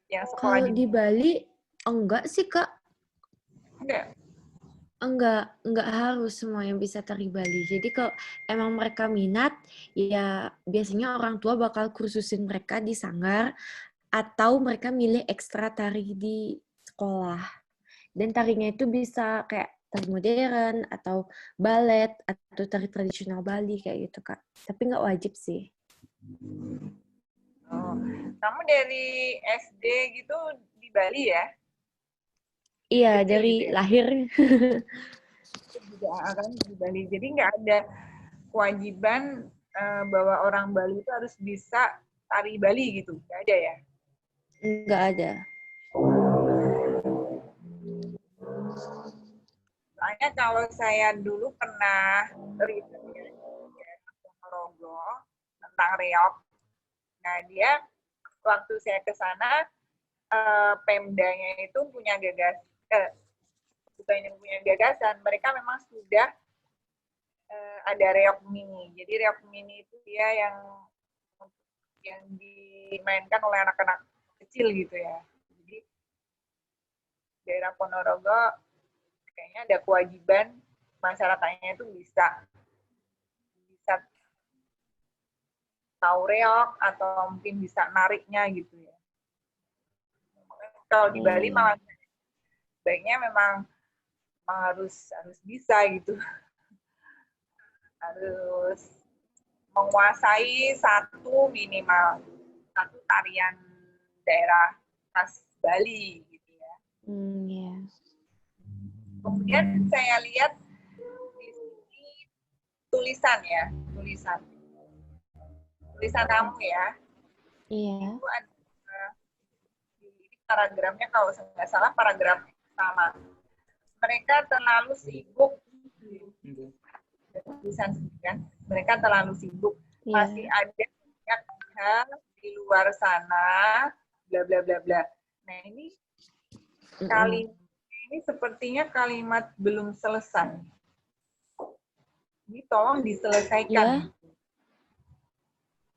yang sekolah Kalau di Bali enggak sih, Kak. Enggak harus semua yang bisa tari Bali. Jadi kalau emang mereka minat, ya biasanya orang tua bakal kursusin mereka di sanggar atau mereka milih ekstra tari di sekolah. Dan tarinya itu bisa kayak tari modern atau balet atau tari tradisional Bali kayak gitu, Kak. Tapi nggak wajib sih. Oh, kamu dari SD gitu di Bali ya? Iya, Kecil dari gitu ya? lahir. Juga akan di Bali. Jadi nggak ada kewajiban bahwa orang Bali itu harus bisa tari Bali gitu, nggak ada ya? Nggak ada. Soalnya kalau saya dulu pernah riset ya, di Ponorogo tentang reog. Nah dia waktu saya ke sana Pemdanya itu punya bukan yang punya gagasan, mereka memang sudah ada reog mini. Jadi reog mini itu dia yang dimainkan oleh anak-anak kecil gitu ya. Jadi daerah Ponorogo kayaknya ada kewajiban masyarakatnya itu bisa tahu reog atau mungkin bisa nariknya gitu ya. Kalau di Bali malah baiknya memang harus bisa gitu, harus menguasai minimal satu tarian daerah khas Bali gitu ya. Yeah. Kemudian saya lihat di sini tulisan kamu ya. Iya. Itu ada di paragrafnya kalau nggak salah paragraf pertama. Mereka terlalu sibuk tulisan kan. Mereka terlalu sibuk. Masih ada banyak hal di luar sana, bla bla bla bla. Nah ini ini sepertinya kalimat belum selesai. Ini tolong diselesaikan.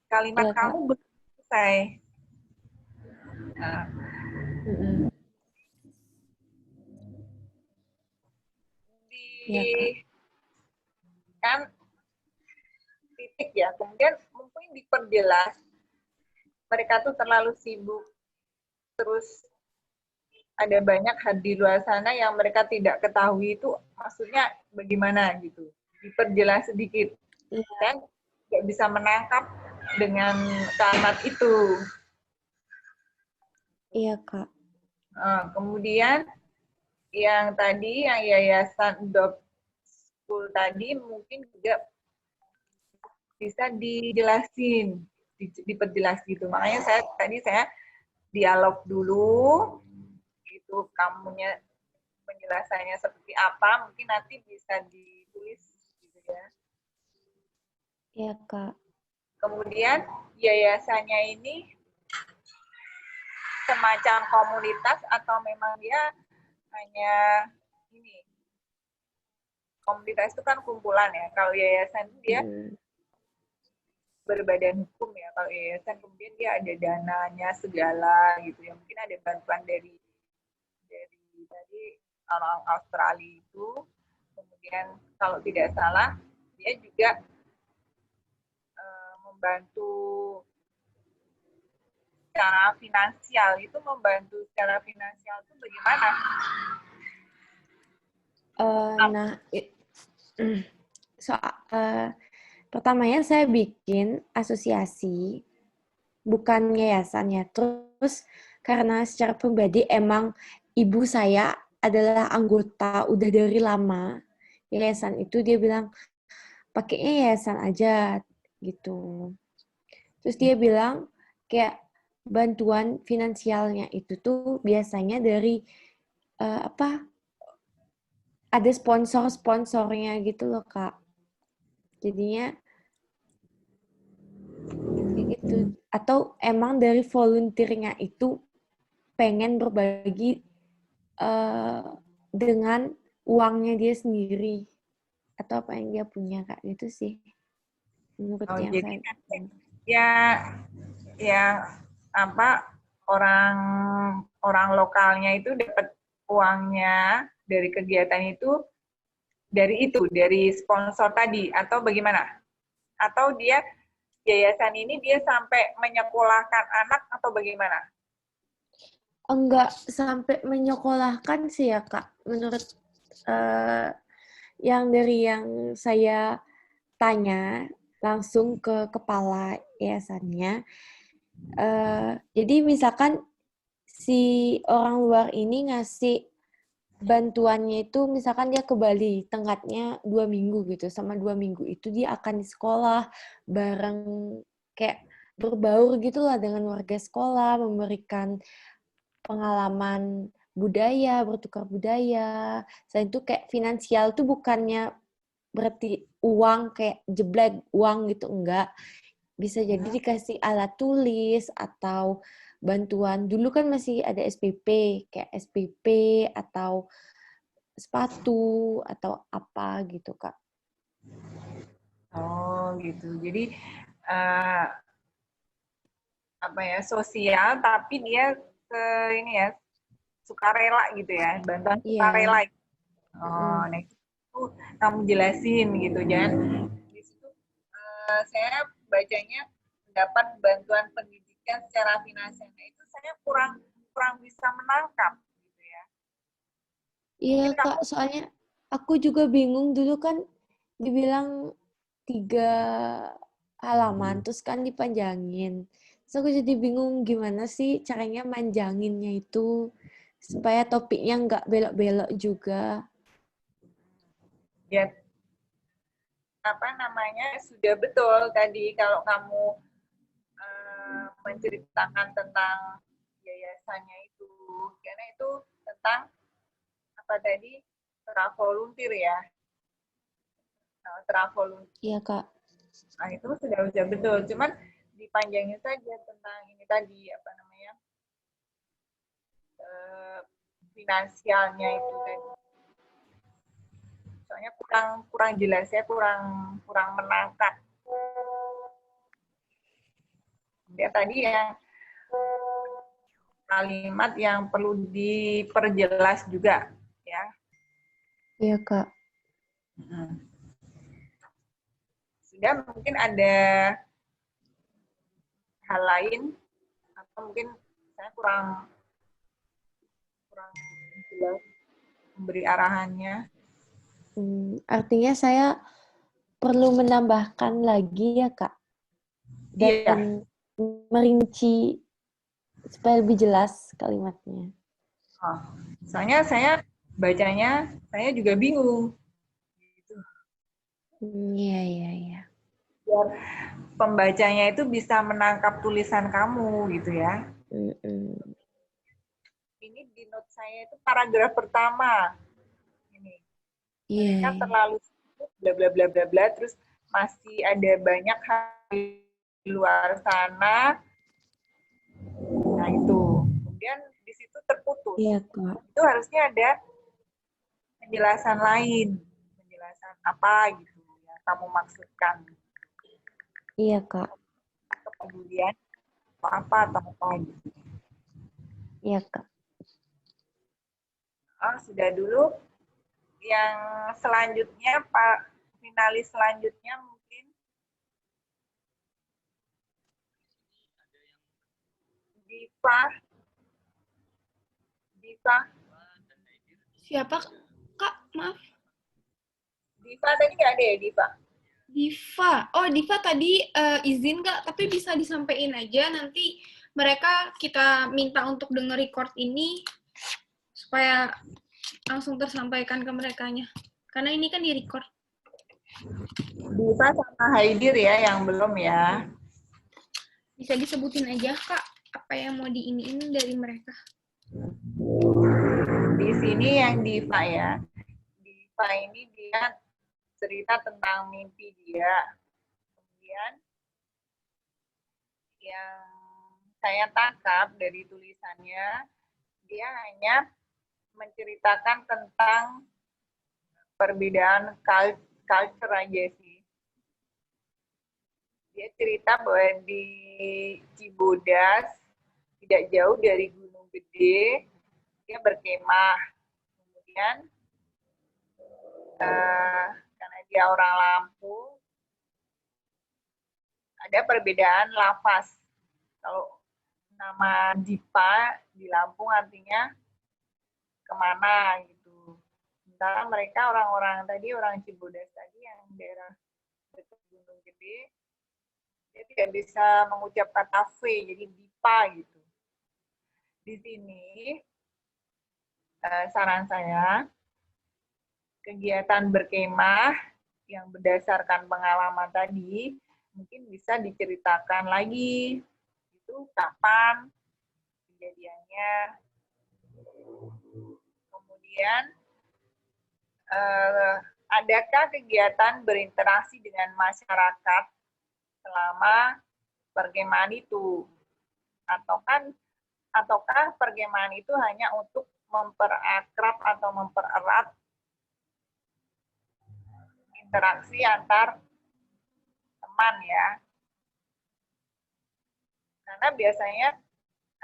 Kalimat kamu belum selesai. Nah, kan titik ya, kemudian mungkin diperjelas mereka tuh terlalu sibuk, terus ada banyak hal di luar sana yang mereka tidak ketahui, itu maksudnya bagaimana gitu, diperjelas sedikit. Saya nggak bisa menangkap dengan kalimat itu. Iya, Kak. Kemudian yang tadi, yang yayasan Dop School tadi mungkin juga bisa dijelasin, diperjelas gitu. Makanya saya dialog dulu, itu kamunya penjelasannya seperti apa, mungkin nanti bisa ditulis gitu ya. Iya, Kak. Kemudian yayasannya ini semacam komunitas atau memang dia hanya ini, komunitas itu kan kumpulan ya. Kalau yayasan itu dia berbadan hukum ya. Kalau yayasan kemudian dia ada dananya segala gitu ya. Mungkin ada bantuan dari tadi orang Australia itu. Kemudian kalau tidak salah dia juga membantu secara finansial. Itu membantu secara finansial itu bagaimana? Nah, pertamanya saya bikin asosiasi, bukan yayasan ya. Terus karena secara pribadi emang ibu saya adalah anggota udah dari lama yayasan itu, dia bilang pakainya yayasan aja gitu. Terus dia bilang kayak bantuan finansialnya itu tuh biasanya dari ada sponsor-sponsornya gitu loh, Kak. Jadinya kayak gitu. Atau emang dari volunteernya itu pengen berbagi dengan uangnya dia sendiri atau apa yang dia punya, Kak. Gitu sih menurut Oh, yang jadi saya. ya apa orang orang lokalnya itu dapat uangnya dari kegiatan itu dari sponsor tadi atau bagaimana? Atau dia yayasan ini dia sampai menyekolahkan anak atau bagaimana? Enggak sampai menyekolahkan sih ya, Kak. Menurut yang dari yang saya tanya langsung ke kepala yayasannya. Jadi misalkan si orang luar ini ngasih bantuannya itu, misalkan dia ke Bali, tenggatnya 2 minggu gitu. Sama 2 minggu itu dia akan di sekolah bareng, kayak berbaur gitu lah dengan warga sekolah, memberikan pengalaman budaya, bertukar budaya. Selain itu kayak finansial tuh bukannya berarti uang kayak jeblek uang gitu, enggak. Bisa jadi dikasih alat tulis atau bantuan. Dulu kan masih ada SPP, kayak SPP atau sepatu atau apa gitu, Kak. Oh, gitu. Jadi apa ya, sosial tapi dia ini ya sukarela gitu ya, bantuan sukarela. Iya. Oh, nah itu kamu jelasin gitu, jangan di situ saya bacanya mendapat bantuan pendidikan secara finansial. Nah, itu saya kurang bisa menangkap gitu ya. Iya, Mungkin Kak, kamu soalnya aku juga bingung dulu kan dibilang 3 halaman, terus kan dipanjangin. Terus aku jadi bingung gimana sih caranya manjanginnya itu supaya topiknya nggak belok-belok juga. ya apa namanya sudah betul tadi kalau kamu menceritakan tentang yayasannya itu, karena itu tentang apa tadi volunteer ya, volunteer. Iya, Kak. Nah itu sudah betul, cuman dipanjangin saja tentang ini tadi apa namanya finansialnya itu tadi. Soalnya kurang jelas ya, kurang menangkap. Ya tadi yang kalimat yang perlu diperjelas juga ya. Iya, Kak. Sudah mungkin ada hal lain atau mungkin saya kurang jelas memberi arahannya. Artinya saya perlu menambahkan lagi ya, Kak. Dan merinci supaya lebih jelas kalimatnya. Oh, soalnya saya bacanya saya juga bingung. Iya, iya, iya. Biar pembacanya itu bisa menangkap tulisan kamu gitu ya. Ini di note saya itu paragraf pertama. Ini. Mereka terlalu sibuk bla bla bla bla bla, terus masih ada banyak hal di luar sana. Nah itu. Kemudian di situ terputus. Iya, Kak. Itu harusnya ada penjelasan lain. Penjelasan apa gitu yang kamu maksudkan. Iya, Kak. Kemudian apa gitu. Iya, Kak. Oh, sudah dulu. Yang selanjutnya, Pak, finalis selanjutnya mungkin Diva. Siapa, Kak? Maaf. Diva tadi nggak ada ya, Diva? Diva. Oh, Diva tadi izin nggak? Tapi bisa disampaikan aja nanti mereka kita minta untuk denger record ini supaya langsung tersampaikan ke merekanya. Karena ini kan di-record. Diva sama Haidir ya yang belum ya. Bisa disebutin aja, Kak, apa yang mau diiniin dari mereka. Di sini yang Diva ya. Diva ini dia cerita tentang mimpi dia. Kemudian yang saya tangkap dari tulisannya, dia hanya menceritakan tentang perbedaan culture aja sih. Dia cerita bahwa di Cibodas, tidak jauh dari Gunung Gede, dia berkemah. Kemudian, karena dia orang Lampung, ada perbedaan lafaz. Kalau nama Dipa di Lampung artinya kemana gitu. Sementara mereka orang-orang tadi, orang Cibodas tadi yang daerah dekat Gunung Gede, dia tidak bisa mengucap kata V, jadi Dipa gitu. Di sini, saran saya, kegiatan berkemah yang berdasarkan pengalaman tadi, mungkin bisa diceritakan lagi. Itu kapan kejadiannya. Kemudian, adakah kegiatan berinteraksi dengan masyarakat selama perkemahan itu? Ataukah perkemahan itu hanya untuk memperakrab atau mempererat interaksi antar teman ya? Karena biasanya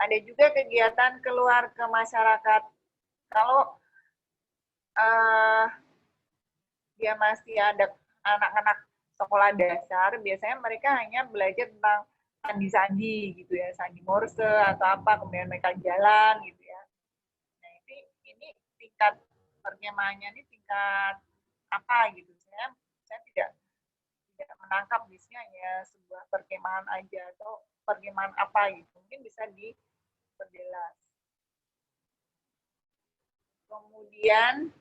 ada juga kegiatan keluar ke masyarakat. Kalau dia masih ada anak-anak sekolah dasar, biasanya mereka hanya belajar tentang sandi-sandi gitu ya, sandi morse atau apa, kemudian mereka jalan gitu ya. Nah ini tingkat perkemahannya ini tingkat apa gitu. Saya tidak menangkap bisnya hanya sebuah perkemahan aja atau perkemahan apa gitu. Mungkin bisa diperjelas. Kemudian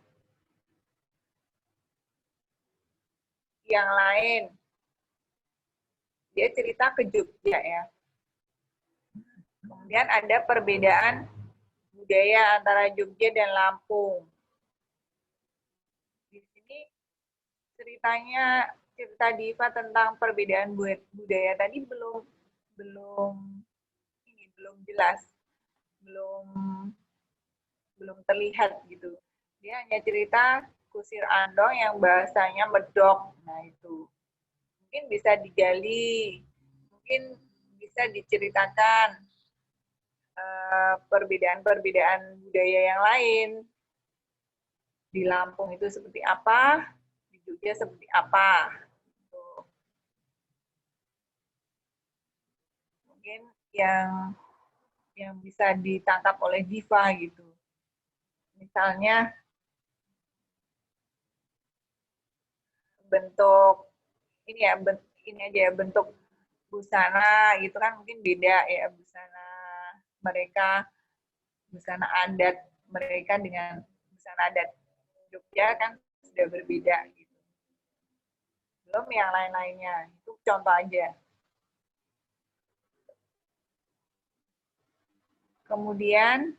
yang lain, dia cerita ke Jogja ya. Kemudian ada perbedaan budaya antara Jogja dan Lampung. Di sini cerita Diva tentang perbedaan budaya tadi belum jelas, belum terlihat gitu. Dia hanya cerita kusir andong yang bahasanya medok. Nah itu mungkin bisa digali, mungkin bisa diceritakan perbedaan-perbedaan budaya yang lain. Di Lampung itu seperti apa, di Jogja seperti apa. Mungkin yang bisa ditangkap oleh Diva gitu. Misalnya bentuk ini aja ya, bentuk busana gitu kan mungkin beda ya, busana mereka, busana adat mereka dengan busana adat Jogja kan sudah berbeda gitu. Belum yang lain-lainnya, itu contoh aja. Kemudian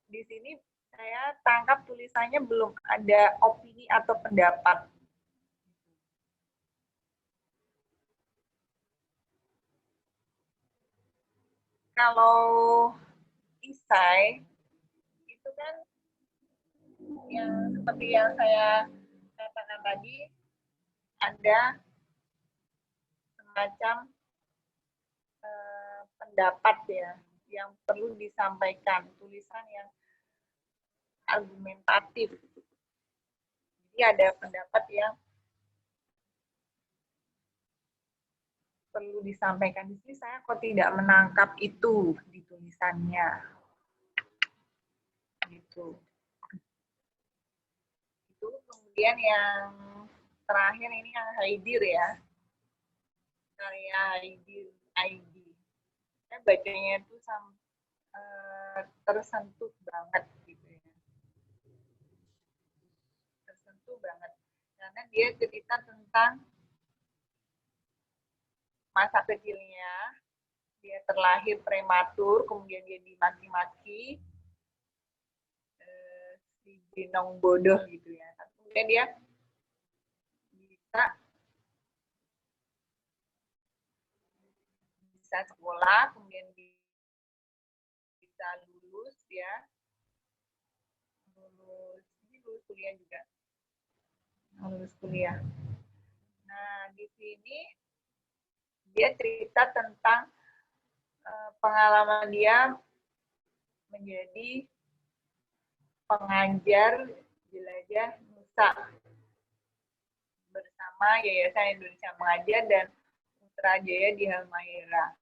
di sini saya tangkap tulisannya belum ada opini atau pendapat. Kalau isai itu kan yang seperti yang saya katakan tadi, ada semacam pendapat ya yang perlu disampaikan, tulisan yang argumentatif. Jadi ada pendapat yang perlu disampaikan. Di sini saya kok tidak menangkap itu di tulisannya. Gitu. Kemudian yang terakhir ini yang Haidir ya. Karya Haidir ID. Saya bacanya itu tersentuh banget gitu ya. Tersentuh banget. Karena dia cerita tentang masa kecilnya, dia terlahir prematur, kemudian dia dimaki-maki, si Jinong bodoh gitu ya. Kemudian dia bisa sekolah, kemudian bisa lulus ya, lulus kuliah juga, lulus kuliah. Nah di sini dia cerita tentang pengalaman dia menjadi pengajar jelajah Nusa bersama Yayasan Indonesia Mengajar dan Putrajaya di Halmahera.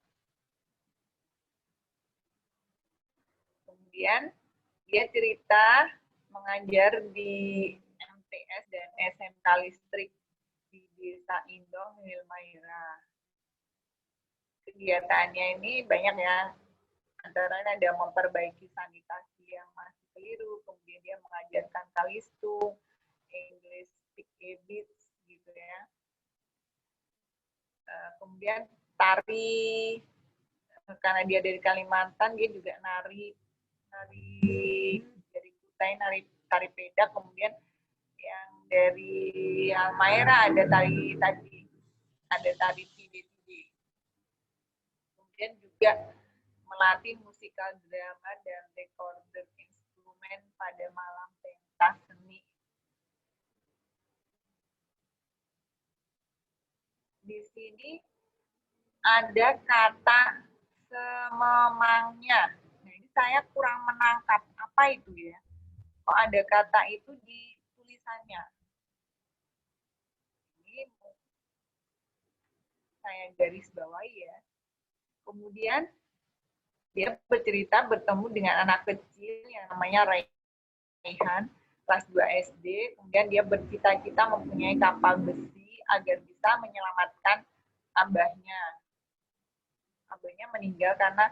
Kemudian dia cerita mengajar di MTS dan SMK Listrik di Desa Indong, Halmahera. Kegiatannya ini banyak ya, antara lain ada memperbaiki sanitasi yang masih keliru, kemudian dia mengajarkan kalistung, English speak a bit gitu ya. Kemudian tari, karena dia dari Kalimantan, dia juga nari dari Kutai, tari peda. Kemudian yang dari Halmahera ada tari tide-tide. Kemudian juga melatih musikal drama dan recorder instrumen pada malam pentas seni. Di sini ada kata sememangnya. Nah, ini saya kurang menangkap apa itu ya. Kok ada kata itu di tulisannya? Ini saya garis bawahi ya. Kemudian dia bercerita bertemu dengan anak kecil yang namanya Raihan, kelas 2 SD. Kemudian dia bercita-cita mempunyai kapal besi agar bisa menyelamatkan abahnya. Abahnya meninggal karena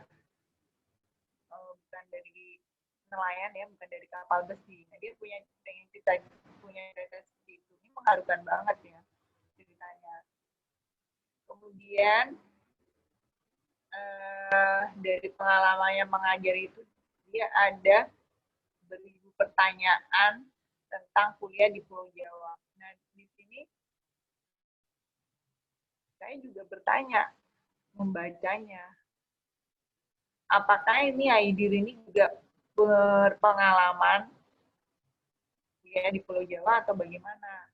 bukan dari nelayan ya, bukan dari kapal besi. Nah, dia punya cita seperti itu. Ini mengharukan banget ya ceritanya. Kemudian dari pengalamannya mengajar itu, dia ada beribu pertanyaan tentang kuliah di Pulau Jawa. Nah, di sini saya juga bertanya, membacanya. Apakah ini Haidir ini juga berpengalaman ya di Pulau Jawa atau bagaimana?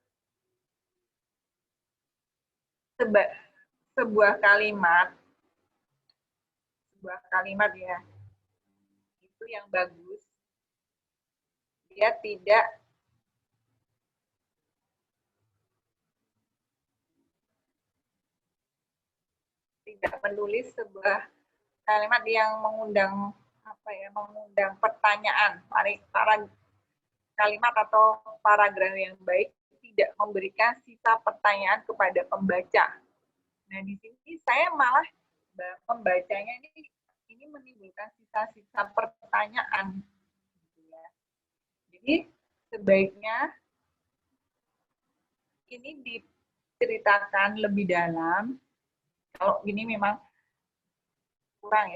Sebuah kalimat ya, itu yang bagus, dia tidak menulis sebuah kalimat yang mengundang pertanyaan, para kalimat atau paragraf yang baik tidak memberikan sisa pertanyaan kepada pembaca. Nah, di sini saya malah membacanya ini menimbulkan sisa-sisa pertanyaan. Jadi sebaiknya ini diceritakan lebih dalam. Kalau ini memang kurang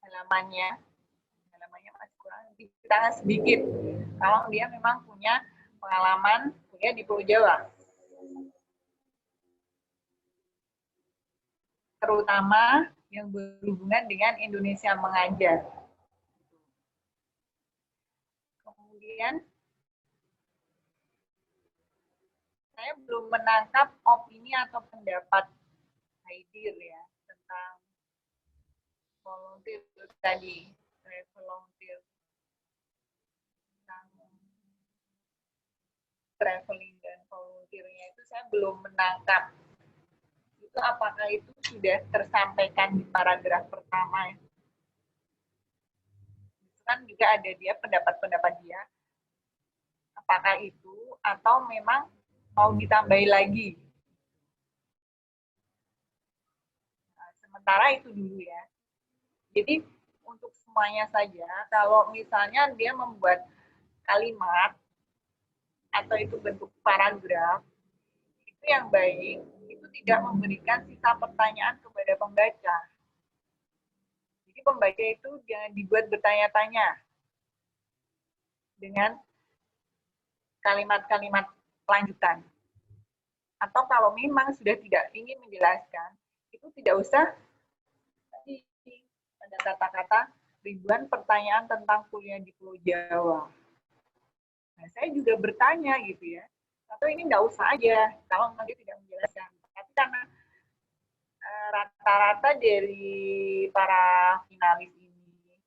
halamannya masih kurang, diceritakan sedikit. Kalau dia memang punya pengalaman kuliah di Pulau Jawa, terutama yang berhubungan dengan Indonesia Mengajar. Kemudian saya belum menangkap opini atau pendapat Haidir ya tentang volunteer tadi, volunteer tentang traveling dan volunteernya itu saya belum menangkap. Itu apakah itu sudah tersampaikan di paragraf pertama ya? kan juga ada dia pendapat-pendapat dia. Apakah itu atau memang mau ditambahi lagi? Nah, sementara itu dulu ya. Jadi untuk semuanya saja, kalau misalnya dia membuat kalimat atau itu bentuk paragraf, itu yang baik, itu tidak memberikan sisa pertanyaan kepada pembaca. Jadi pembaca itu jangan dibuat bertanya-tanya dengan kalimat-kalimat lanjutan. Atau kalau memang sudah tidak ingin menjelaskan, itu tidak usah ada kata-kata ribuan pertanyaan tentang kuliah di Pulau Jawa. Nah, saya juga bertanya gitu ya, atau ini nggak usah aja kalau nanti tidak menjelaskan. Tapi karena rata-rata dari para finalis ini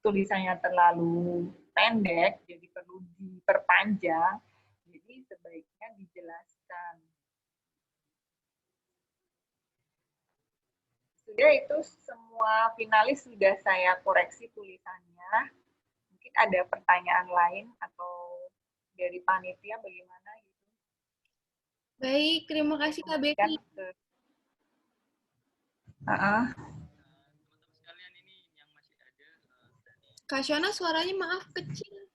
tulisannya terlalu pendek, jadi perlu diperpanjang, jadi sebaiknya dijelaskan. Sudah itu semua finalis sudah saya koreksi tulisannya. Mungkin ada pertanyaan lain atau dari panitia bagaimana gitu. Baik, terima kasih Kak Betty. Kak Shona suaranya maaf kecil.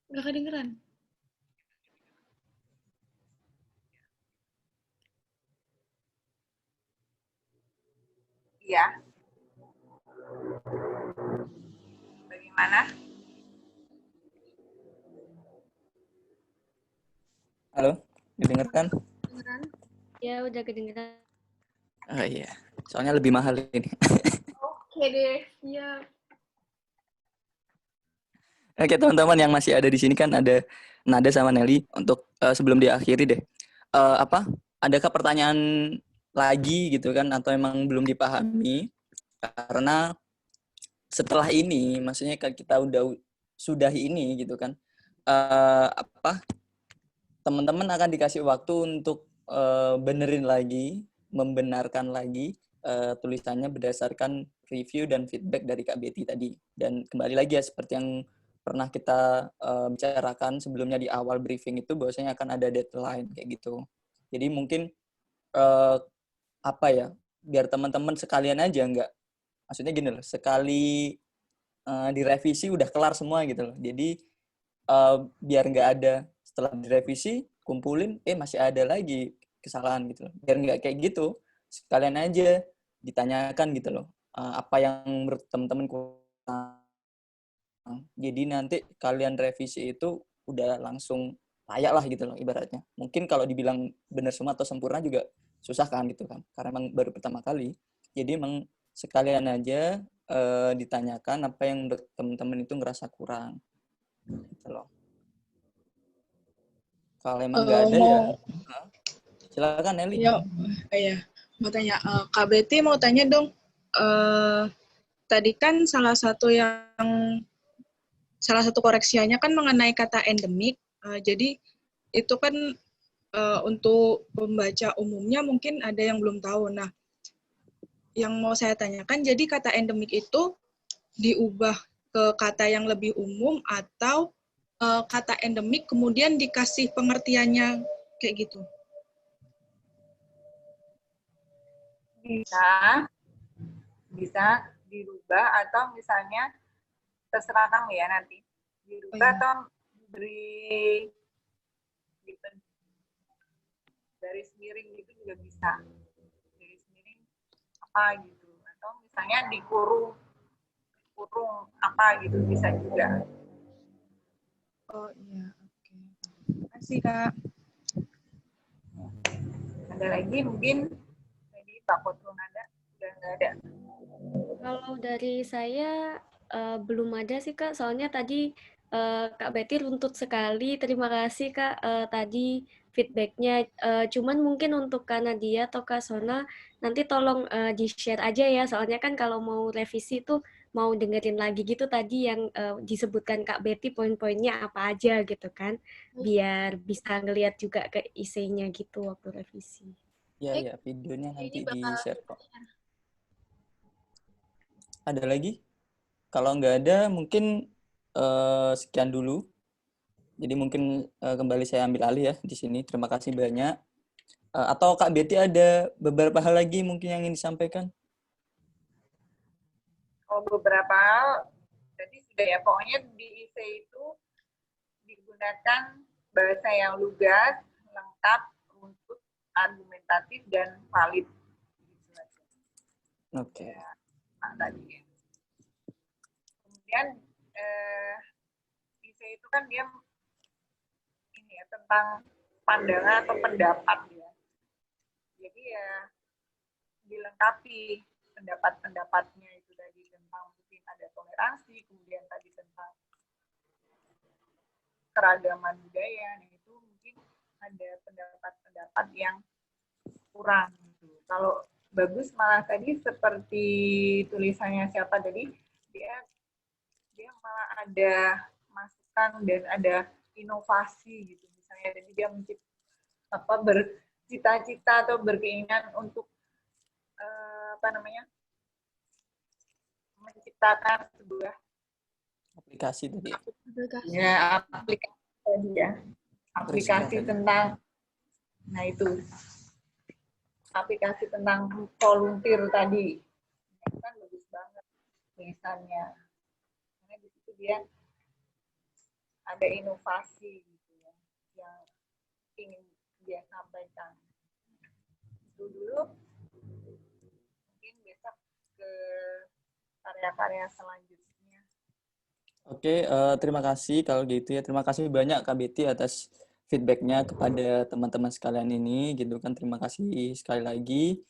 Nggak kedengeran. Iya. Bagaimana? Halo, didengarkan? Kedengeran? Ya, udah kedengeran. Oh iya, soalnya lebih mahal ini. Oke deh, siap. Oke teman-teman yang masih ada di sini kan ada Nada sama Nelly untuk sebelum diakhiri deh. Adakah pertanyaan lagi gitu kan atau emang belum dipahami? Karena setelah ini, maksudnya kita sudah ini gitu kan, teman-teman akan dikasih waktu untuk benerin lagi, membenarkan lagi tulisannya berdasarkan review dan feedback dari Kak Betty tadi. Dan kembali lagi ya seperti yang pernah kita bicarakan sebelumnya di awal briefing itu, bahwasanya akan ada deadline kayak gitu. Jadi mungkin biar teman-teman sekalian aja maksudnya gini loh, sekali direvisi udah kelar semua gitu loh. Jadi biar nggak ada setelah direvisi kumpulin masih ada lagi kesalahan gitu loh. Biar nggak kayak gitu, sekalian aja ditanyakan gitu loh apa yang menurut teman-teman kurang. Jadi nanti kalian revisi itu udah langsung layak lah gitu loh ibaratnya. Mungkin kalau dibilang benar semua atau sempurna juga susah kan gitu kan, karena emang baru pertama kali. Jadi emang sekalian aja ditanyakan apa yang menurut teman-teman itu ngerasa kurang gitu loh. Kalau emang nggak ada ya silakan Nelly. Ya, mau tanya Kak Betty, mau tanya dong. Tadi kan salah satu koreksiannya kan mengenai kata endemik. Jadi itu kan untuk pembaca umumnya mungkin ada yang belum tahu. Nah, yang mau saya tanyakan, jadi kata endemik itu diubah ke kata yang lebih umum atau kata endemik kemudian dikasih pengertiannya kayak gitu? Bisa dirubah atau misalnya terserah kamu ya nanti dirubah atau beri garis miring gitu juga bisa, garis miring apa gitu, atau misalnya dikurung apa gitu bisa juga. Oh iya, oke. Terima kasih Kak. Ada lagi mungkin tadi takut ada udah nggak ada. Kalau dari saya belum ada sih Kak, soalnya tadi Kak Betty runtut sekali. Terima kasih Kak tadi feedbacknya. Cuman mungkin untuk Kak Nadia atau Kak Sona nanti tolong di-share aja ya, soalnya kan kalau mau revisi tuh mau dengerin lagi gitu tadi yang disebutkan Kak Betty poin-poinnya apa aja gitu kan, biar bisa ngelihat juga ke isinya gitu waktu revisi. Ya, Baik, ya, videonya ini nanti bakal di-share kok. share. Ada lagi? Kalau nggak ada, mungkin sekian dulu. Jadi mungkin kembali saya ambil alih ya di sini. Terima kasih banyak. Atau Kak Betty ada beberapa hal lagi mungkin yang ingin disampaikan? Oh, beberapa hal tadi sudah ya, pokoknya di IC itu digunakan bahasa yang lugas, lengkap, runtut, argumentatif, dan valid. Oke. Ya, tadi ya. Kemudian IC itu kan dia ini ya tentang pandangan atau pendapat ya. Jadi ya dilengkapi pendapat-pendapatnya itu tadi tentang mungkin ada toleransi, kemudian tadi tentang keragaman budaya, nah itu mungkin ada pendapat-pendapat yang kurang gitu. Kalau bagus malah tadi seperti tulisannya siapa tadi, dia malah ada masukan dan ada inovasi gitu misalnya, jadi dia bercita-cita atau berkeinginan untuk menciptakan sebuah Aplikasi tadi. ya aplikasi tadi ya, aplikasi tentang aplikasi tentang volunteer tadi, itu kan bagus banget tulisannya, karena di situ dia ada inovasi gitu ya yang ingin dia sampaikan. Itu dulu, mungkin besok ke karya-karya selanjutnya. Oke, terima kasih kalau gitu ya. Terima kasih banyak Kak Betty atas feedbacknya kepada teman-teman sekalian ini gitu kan. Terima kasih sekali lagi.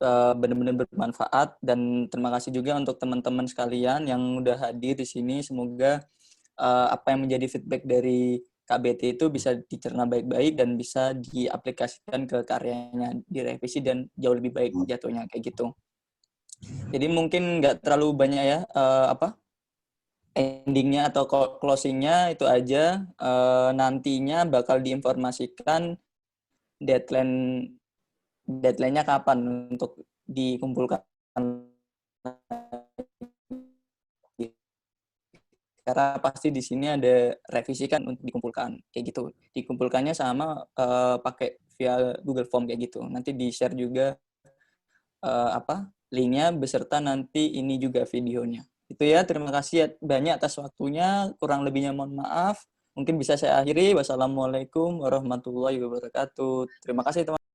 Benar-benar bermanfaat, dan terima kasih juga untuk teman-teman sekalian yang udah hadir di sini. Semoga apa yang menjadi feedback dari Kak Betty itu bisa dicerna baik-baik dan bisa diaplikasikan ke karyanya, direvisi dan jauh lebih baik jatuhnya kayak gitu. Jadi mungkin nggak terlalu banyak ya endingnya atau closingnya itu aja. Nantinya bakal diinformasikan deadline-nya kapan untuk dikumpulkan. Karena pasti di sini ada revisi kan untuk dikumpulkan kayak gitu. Dikumpulkannya sama pakai via Google Form kayak gitu. Nanti di-share juga linknya beserta nanti ini juga videonya. Itu ya, terima kasih banyak atas waktunya. Kurang lebihnya mohon maaf. Mungkin bisa saya akhiri. Wassalamualaikum warahmatullahi wabarakatuh. Terima kasih teman-teman.